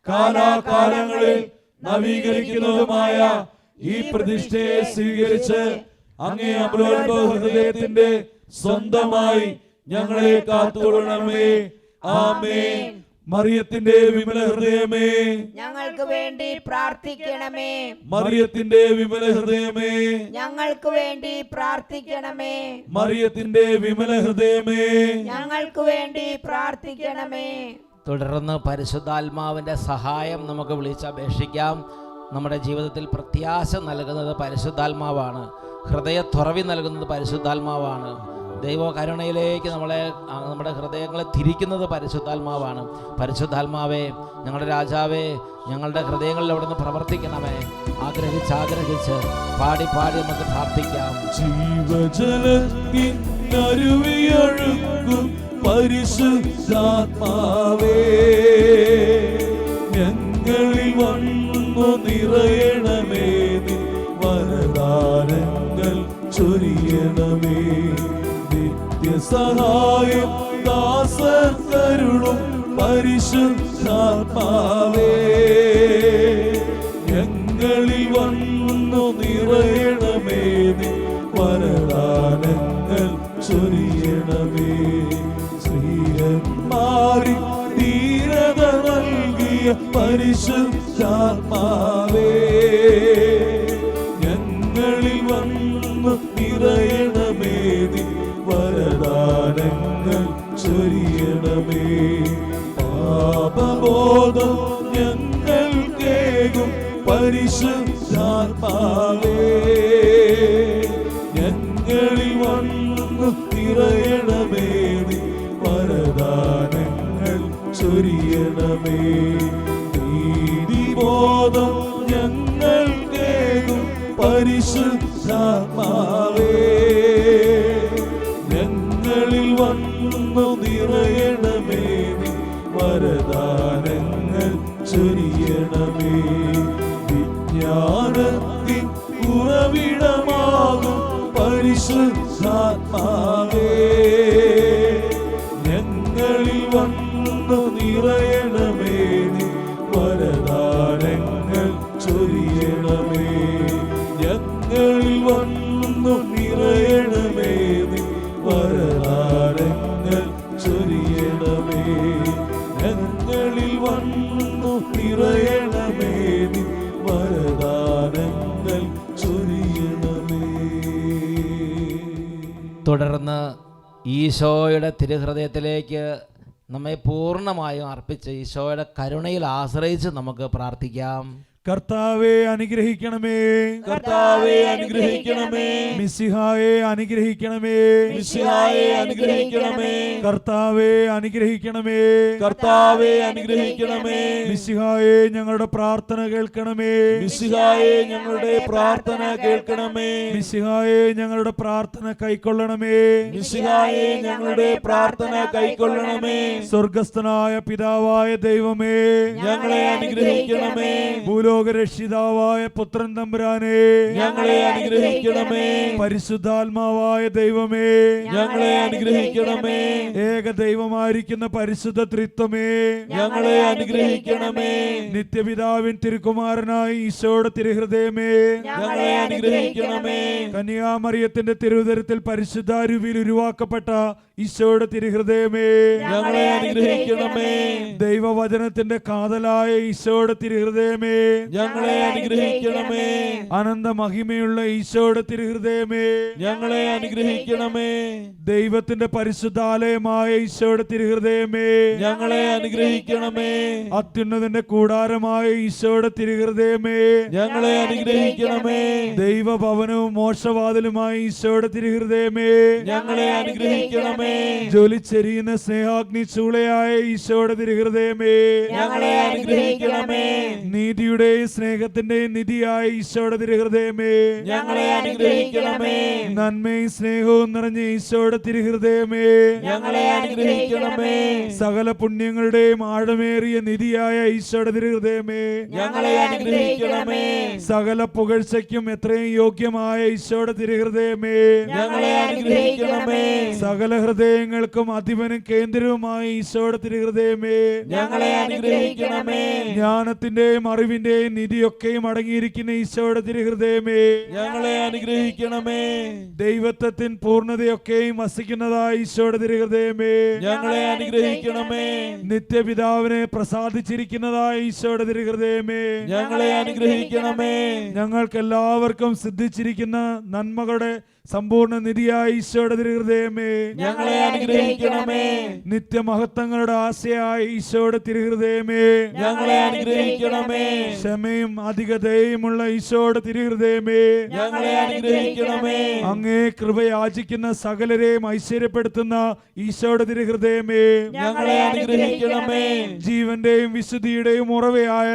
കാലാകാലങ്ങളിൽ നവീകരിക്കുന്നതുമായ ഈ പ്രതിഷ്ഠയെ സ്വീകരിച്ച് അങ്ങേ അമലോത്ഭവ ഹൃദയത്തിന്റെ സ്വന്തമായി ഞങ്ങളെ കാത്തുകൊള്ളണമേ. ആമേൻ. മറിയത്തിന്റെ വിമല ഹൃദയമേ, ഞങ്ങൾക്ക് വേണ്ടി പ്രാർത്ഥിക്കണമേ. മറിയത്തിന്റെ വിമല ഹൃദയമേ, ഞങ്ങൾക്ക് വേണ്ടി പ്രാർത്ഥിക്കണമേ. മറിയത്തിന്റെ വിമല ഹൃദയമേ, ഞങ്ങൾക്ക് വേണ്ടി പ്രാർത്ഥിക്കണമേ. തുടർന്ന് പരിശുദ്ധാത്മാവിൻ്റെ സഹായം നമുക്ക് വിളിച്ചപേക്ഷിക്കാം. നമ്മുടെ ജീവിതത്തിൽ പ്രത്യാശ നൽകുന്നത് പരിശുദ്ധാത്മാവാണ്. ഹൃദയത്തുറവി നൽകുന്നത് പരിശുദ്ധാത്മാവാണ്. ദൈവ കരുണയിലേക്ക് നമ്മുടെ ഹൃദയങ്ങളെ തിരിക്കുന്നത് പരിശുദ്ധാത്മാവാണ്. പരിശുദ്ധാത്മാവേ, ഞങ്ങളുടെ രാജാവേ, ഞങ്ങളുടെ ഹൃദയങ്ങളിൽ അവിടെ നിന്ന് പ്രവർത്തിക്കണമേ. ആഗ്രഹിച്ച് പാടി നമുക്ക് പ്രാർത്ഥിക്കാം. ജീവജലത്തിനരുവിയൊഴുകും പരിശുദ്ധാത്മാവേ, ഞങ്ങളിൽ വന്നു നിറയണമേ. നിൻ വരദാനങ്ങൾ ചൊരിയണമേ. നിത്യസഹായം ദാസർക്കരുളും പരിശുദ്ധാത്മാവേ, ഞങ്ങളിൽ വന്നു നിറയണമേ. നിൻ വരദാനങ്ങൾ ചൊരിയണമേ. ശ്രീരന്മാരി ധീരത നൽകിയ പരിശുദ്ധാത്മാവേ, ഞങ്ങളിൽ വന്നു നിറയണമേ. നിൻ വരദാനങ്ങൾ ചൊരിയണമേ. പാപബോധം ഞങ്ങൾക്കേകും പരിശുദ്ധാത്മാവേ, ഞങ്ങളിൽ വന്നു നിറയണമേ. നിൻ വരദാനങ്ങൾ ചൊരിയണമേ. നീതിബോധം ഞങ്ങൾക്കേകും പരിശുദ്ധാത്മാവേ, ഞങ്ങളിൽ വന്നു നിറയണമേ. നിൻ വരദാനങ്ങൾ ചൊരിയണമേ. വിജ്ഞാനത്തിൻ ഉറവിടമാകും പരിശുദ്ധാത്മാവേ, ഞങ്ങളിൽ വന്നു നിറയണമേ. നിൻ വരദാനങ്ങൾ ചൊരിയണമേ. ഞങ്ങളിൽ വന്നു നിറയണമേ. നിൻ വരദാനങ്ങൾ ചൊരിയണമേ. ഞങ്ങളിൽ വന്നു നിറയണമേ. നിൻ വരദാനങ്ങൾ ചൊരിയണമേ. തുടർന്ന് ഈശോയുടെ തിരുഹൃദയത്തിലേക്ക് നമ്മെ പൂർണ്ണമായും അർപ്പിച്ച് ഈശോയുടെ കരുണയിൽ ആശ്രയിച്ച് നമുക്ക് പ്രാർത്ഥിക്കാം. കർത്താവെ അനുഗ്രഹിക്കണമേ, കർത്താവേ അനുഗ്രഹിക്കണമേ. മിശിഹായെ അനുഗ്രഹിക്കണമേ, മിശിഹായെ അനുഗ്രഹിക്കണമേ. കർത്താവെ അനുഗ്രഹിക്കണമേ, കർത്താവേ അനുഗ്രഹിക്കണമേ. മിശിഹായെ ഞങ്ങളുടെ പ്രാർത്ഥന കേൾക്കണമേ, മിശിഹായെ ഞങ്ങളുടെ പ്രാർത്ഥന കേൾക്കണമേ. മിശിഹായെ ഞങ്ങളുടെ പ്രാർത്ഥന കൈക്കൊള്ളണമേ, മിശിഹായെ ഞങ്ങളുടെ പ്രാർത്ഥന കൈക്കൊള്ളണമേ. സ്വർഗസ്ഥനായ പിതാവായ ദൈവമേ, ഞങ്ങളെ അനുഗ്രഹിക്കണമേ. ഭൂലോകരക്ഷിതാവായ പുത്രൻ തമ്പുരാനെ, ഞങ്ങളെ അനുഗ്രഹിക്കണമേ. പരിശുദ്ധാത്മാവായ ദൈവമേ, ഞങ്ങളെ അനുഗ്രഹിക്കണമേ. ഏക ദൈവമായിരിക്കുന്ന പരിശുദ്ധ ത്രിത്വമേ, ഞങ്ങളെ അനുഗ്രഹിക്കണമേ. നിത്യപിതാവിൻ തിരുക്കുമാരനായ ഈശോയുടെ തിരുഹൃദയമേ, ഞങ്ങളെ അനുഗ്രഹിക്കണമേ. കന്യാമറിയത്തിന്റെ തിരുവുദരത്തിൽ പരിശുദ്ധാരൂപിയിൽ ഉരുവാക്കപ്പെട്ട ഈശോയുടെ തിരുഹൃദയമേ, ഞങ്ങളെ അനുഗ്രഹിക്കണമേ. ദൈവവചനത്തിന്റെ കാതലായ ഈശോയുടെ തിരുഹൃദയമേ, ഞങ്ങളെ അനുഗ്രഹിക്കണമേ. അനന്ത മഹിമയുള്ള ഈശോയുടെ തിരുഹൃദയമേ, ഞങ്ങളെ അനുഗ്രഹിക്കണമേ. ദൈവത്തിന്റെ പരിശുദ്ധാലയമായ ഈശോയുടെ തിരുഹൃദയമേ, ഞങ്ങളെ അനുഗ്രഹിക്കണമേ. അത്യുന്നതന്റെ കൂടാരമായ ഈശോയുടെ തിരുഹൃദയമേ, ഞങ്ങളെ അനുഗ്രഹിക്കണമേ. ദൈവഭവനവും മോക്ഷവാതിലുമായ ഈശോയുടെ തിരുഹൃദയമേ, ഞങ്ങളെ അനുഗ്രഹിക്കണമേ. ജ്വലിച്ചെരിയുന്ന സ്നേഹാഗ്നി ചൂളയായ ഈശോയുടെ തിരുഹൃദയമേ, ഞങ്ങളെ അനുഗ്രഹിക്കണമേ. നീതിയുടെയും സ്നേഹത്തിന്റെയും നിധിയായ ഈശോയുടെ തിരുഹൃദയമേ, ഞങ്ങളെ അനുഗ്രഹിക്കണമേ. നന്മയും സ്നേഹവും നിറഞ്ഞ ഈശോയുടെ തിരുഹൃദയമേ, ഞങ്ങളെ അനുഗ്രഹിക്കണമേ. സകല പുണ്യങ്ങളുടെയും ആഴമേറിയ നിധിയായ ഈശോയുടെ തിരുഹൃദയമേ, ഞങ്ങളെ അനുഗ്രഹിക്കണമേ. സകല പുകഴ്ചയ്ക്കും എത്രയും യോഗ്യമായ ഈശോയുടെ തിരുഹൃദയമേ, ഞങ്ങളെ അനുഗ്രഹിക്കണമേ. സകല ഹൃദയങ്ങൾക്കും അധിപനും കേന്ദ്രവുമായ ഈശോയുടെ തിരുഹൃദയമേ, ഞങ്ങളെ അനുഗ്രഹിക്കണമേ. ജ്ഞാനത്തിന്റെയും അറിവിന്റെയും നിധിയൊക്കെയും അടങ്ങിയിരിക്കുന്ന ഈശോയുടെ തിരുഹൃദയമേ, ഞങ്ങളെ അനുഗ്രഹിക്കണമേ. ദൈവത്വത്തിൻ പൂർണ്ണതയൊക്കെയും വസിക്കുന്നതായ ഈശോയുടെ തിരുഹൃദയമേ, ഞങ്ങളെ അനുഗ്രഹിക്കണമേ. നിത്യപിതാവിനെ പ്രസാദിച്ചിരിക്കുന്നതായ ഈശോയുടെ തിരുഹൃദയമേ, ഞങ്ങളെ അനുഗ്രഹിക്കണമേ. ഞങ്ങൾക്കെല്ലാവർക്കും സിദ്ധിച്ചിരിക്കുന്ന നന്മകളുടെ സമ്പൂർണ്ണ നിധിയായ ഈശോയുടെ തിരുഹൃദയമേ, ഞങ്ങളെ അനുഗ്രഹിക്കണമേ. നിത്യമഹത്വങ്ങളുടെ ആശയായ ഈശോയുടെ തിരുഹൃദയമേ, ഞങ്ങളെ അനുഗ്രഹിക്കണമേ. ക്ഷമയും അധിക ദയയുമുള്ള ഈശോയുടെ തിരുഹൃദയമേ, ഞങ്ങളെ അനുഗ്രഹിക്കണമേ. അങ്ങേ കൃപയാചിക്കുന്ന സകലരെയും ഐശ്വര്യപ്പെടുത്തുന്ന ഈശോയുടെ തിരുഹൃദയമേ, ഞങ്ങളെ അനുഗ്രഹിക്കണമേ. ജീവന്റെയും വിശുദ്ധിയുടെയും ഉറവയായ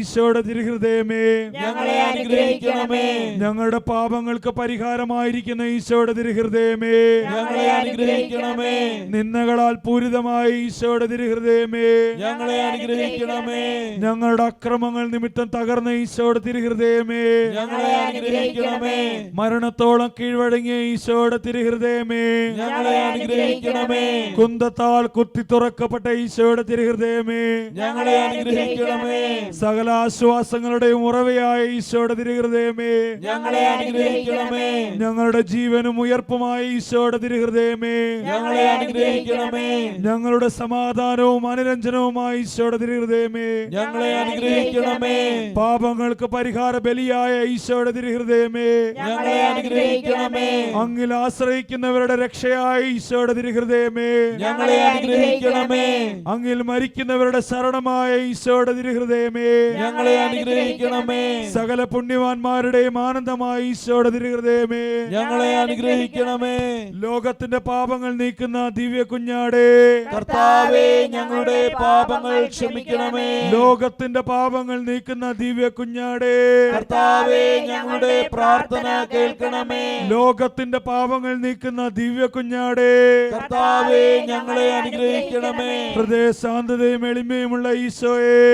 ഈശോയുടെ തിരുഹൃദയമേ, ഞങ്ങളെ അനുഗ്രഹിക്കണമേ. ഞങ്ങളുടെ പാപങ്ങൾക്ക് പരിഹാരമായിരിക്കുന്ന ഈശോയുടെ തിരുഹൃദയമേ, ഞങ്ങളെ അനുഗ്രഹിക്കണമേ. നിന്ദകളാൽ പൂരിതമായ ഈശോയുടെ തിരുഹൃദയമേ, ഞങ്ങളെ അനുഗ്രഹിക്കണമേ. ഞങ്ങളുടെ അക്രമങ്ങൾ നിമിത്തം തകർന്ന ഈശോയുടെ തിരുഹൃദയമേ, ഞങ്ങളെ അനുഗ്രഹിക്കണമേ. മരണത്തോളം കീഴ്വഴങ്ങിയ ഈശോയുടെ തിരുഹൃദയമേ, ഞങ്ങളെ അനുഗ്രഹിക്കണമേ. കുന്തത്താൽ കുത്തി തുറക്കപ്പെട്ട ഈശോയുടെ തിരുഹൃദയമേ, ഞങ്ങളെ അനുഗ്രഹിക്കണമേ. സകല ആശ്വാസങ്ങളുടെയും ഉറവയായ ഈശോയുടെ തിരുഹൃദയമേ, ഞങ്ങളെ അനുഗ്രഹിക്കണമേ. ഞങ്ങളുടെ ജീവനും ഉയർപ്പുമായ ഈശോയുടെ തിരുഹൃദയമേ, ഞങ്ങളെ അനുഗ്രഹിക്കണമേ. ഞങ്ങളുടെ സമാധാനവും അനുരഞ്ജനവുമായ ഈശോയുടെ തിരുഹൃദയമേ, ഞങ്ങളെ അനുഗ്രഹിക്കണമേ. പാപങ്ങൾക്ക് പരിഹാര ബലിയായ ഈശോയുടെ തിരുഹൃദയമേ, ഞങ്ങളെ അനുഗ്രഹിക്കണമേ. അങ്ങിൽ ആശ്രയിക്കുന്നവരുടെ രക്ഷയായ ഈശോയുടെ തിരുഹൃദയമേ, ഞങ്ങളെ അനുഗ്രഹിക്കണമേ. അങ്ങിൽ മരിക്കുന്നവരുടെ ശരണമായ ഈശോയുടെ തിരുഹൃദയമേ, ഞങ്ങളെ അനുഗ്രഹിക്കണമേ. സകല പുണ്യവാന്മാരുടെയും ആനന്ദമായ ഈശോയുടെ തിരുഹൃദയമേ, ഞങ്ങളെ അനുഗ്രഹിക്കണമേ. ലോകത്തിന്റെ പാപങ്ങൾ നീക്കുന്ന ദിവ്യ കുഞ്ഞാടേ, കർത്താവേ, ഞങ്ങളുടെ പാപങ്ങൾ ക്ഷമിക്കണമേ. ലോകത്തിന്റെ പാപങ്ങൾ നീക്കുന്ന ദിവ്യ കുഞ്ഞാടേ, കർത്താവേ, ഞങ്ങളുടെ പ്രാർത്ഥന കേൾക്കണമേ. ലോകത്തിന്റെ പാപങ്ങൾ നീക്കുന്ന ദിവ്യ കുഞ്ഞാടേ, കർത്താവേ, ഞങ്ങളെ അനുഗ്രഹിക്കണമേ. ഹൃദയ ശാന്തതയും എളിമയുമുള്ള ഈശോയെ,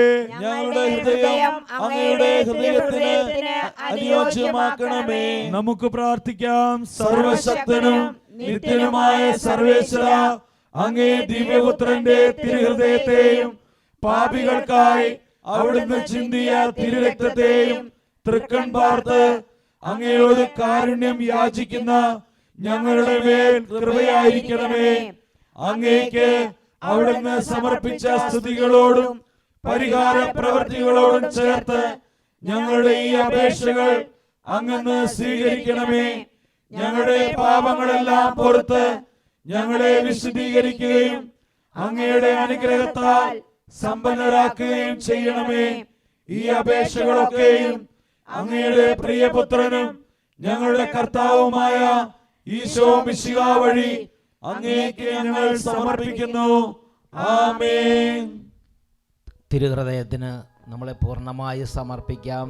ഞങ്ങളുടെ ഹൃദയം അങ്ങയുടെ ഹൃദയത്തിന് അനുയോജ്യമാക്കണമേ. നമുക്ക് പ്രാർത്ഥിക്കാം. സർവശക്തനും നിത്യനുമായ സർവേശ്വര, അങ്ങേ ദിവ്യപുത്രന്റെ തിരുഹൃദയത്തെയും പാപികൾക്കായി അവിടുന്ന് ചിന്തിയ തിരുരക്തത്തെയും തൃക്കൺ പാർത്ത് അങ്ങയോട് കാരുണ്യം യാചിക്കുന്ന ഞങ്ങളുടെ മേൽ കൃപയായിരിക്കണമേ. അങ്ങേക്ക് അവിടുന്ന് സമർപ്പിച്ച സ്തുതികളോടും പരിഹാര പ്രവൃത്തികളോടും ചേർത്ത് ഞങ്ങളുടെ ഈ അപേക്ഷകൾ അങ്ങ് സ്വീകരിക്കണമേ. ഞങ്ങളുടെ പാപങ്ങളെല്ലാം പുറത്ത് ഞങ്ങളെ വിശുദ്ധീകരിക്കുകയും അങ്ങയുടെ അനുഗ്രഹത്താൽ സമ്പന്നരാക്കുകയും ചെയ്യണമേ. ഈ അപേക്ഷകളൊക്കെയും അങ്ങയുടെ പ്രിയപുത്രനും ഞങ്ങളുടെ കർത്താവുമായ ഈശോ മിശിഹാ വഴി അങ്ങേക്ക് ഞങ്ങൾ സമർപ്പിക്കുന്നു. ആമേൻ. തിരുഹൃദയത്തിന് നമ്മളെ പൂർണ്ണമായി സമർപ്പിക്കാം.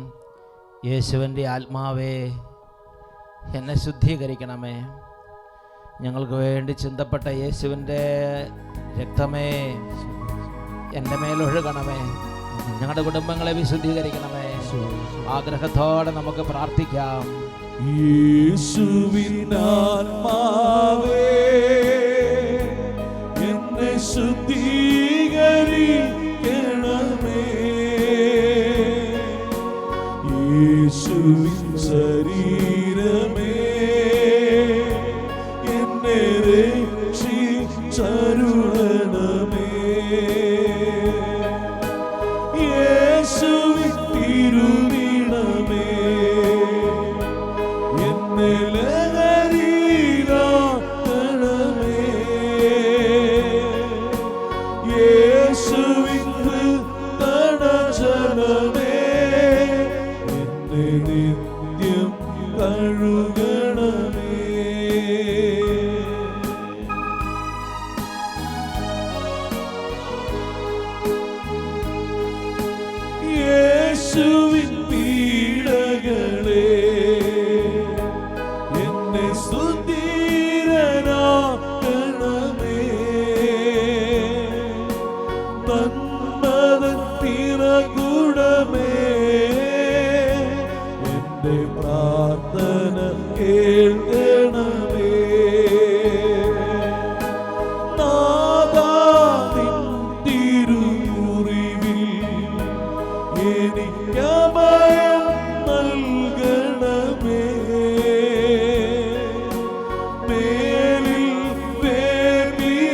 യേശുവിൻ്റെ ആത്മാവേ, എന്നെ ശുദ്ധീകരിക്കണമേ. ഞങ്ങൾക്ക് വേണ്ടി ചിന്തപ്പെട്ട യേശുവിൻ്റെ രക്തമേ, എൻ്റെ മേലൊഴുകണമേ. ഞങ്ങളുടെ കുടുംബങ്ങളെ വിശുദ്ധീകരിക്കണമേ. ആഗ്രഹത്തോടെ നമുക്ക് പ്രാർത്ഥിക്കാം. യേശുവിൻ ആത്മാവേ, എന്നെ ശുദ്ധീകരിക്കണമേ. യേശുവിൻ ശരീരമേ, എന്നെ രക്ഷിച്ചരുളണമേ. യേശുവിൻ തിരു സുധീരനാക്കണമേ. തന്മതൻ തിറകുടമേ, എന്റെ പ്രാർത്ഥന കേൾക്കണമേ. നാഥാ നിൻ തിരുമുറിവിൽ എനിക്കഭയം നൽകണമേ. മേലിൽ വേർപിരിയാതെ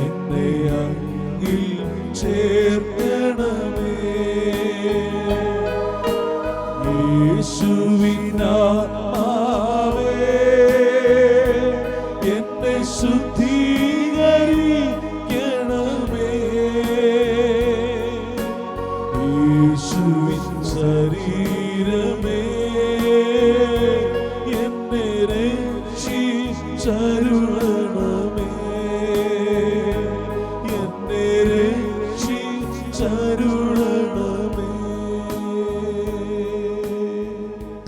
എന്നെ അങ്ങിൽ ചേർക്കണമേ. യേശുവിനാത്മാവേ, എന്നെ ശുദ്ധീകരിക്കണമേ. യേശുവിൻ ശരീരമേ, എന്നെ രക്ഷിച്ചരുളണമേ. എന്നെ രക്ഷിച്ചരുളണമേ.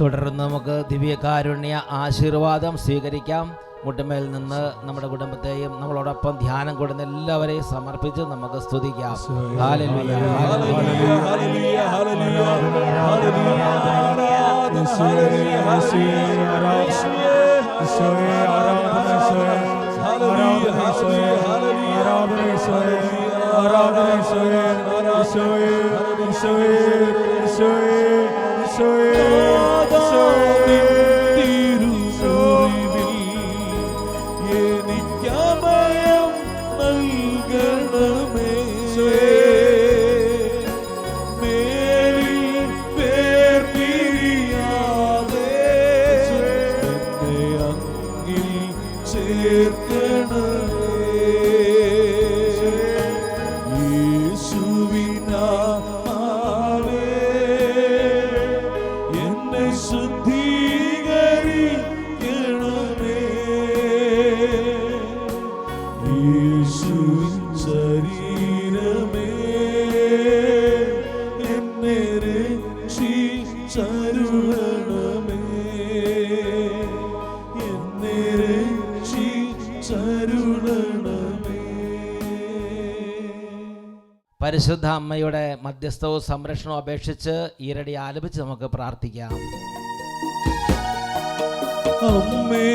തുടർന്ന് നമുക്ക് ദിവ്യകാരുണ്യ ആശീർവാദം സ്വീകരിക്കാം. മുട്ടുമേൽ നിന്ന് നമ്മുടെ കുടുംബത്തെയും നമ്മളോടൊപ്പം ധ്യാനം കൂടുന്ന എല്ലാവരെയും സമർപ്പിച്ച് നമുക്ക് സ്തുതിക്കാം. Hallelujah, hallelujah. എനിക്കഭയം നൽകണമേ. മേലിൽ വേർപിരിയാതെ എന്നെ അങ്ങിൽ ചേർക്കണമേ. യേശുവിനാത്മാവേ, എന്നെ ശുദ്ധീകരിക്കണമേ. യേശുവിൻ ശരീരമേ, എന്നെ രക്ഷിച്ചരുളണമേ. എന്നെ രക്ഷിച്ചരുളണമേ. പരിശുദ്ധ അമ്മയുടെ മധ്യസ്ഥവും സംരക്ഷണവും അപേക്ഷിച്ച് ഈരടി ആലപിച്ച് നമുക്ക് പ്രാർത്ഥിക്കാം. അമ്മേ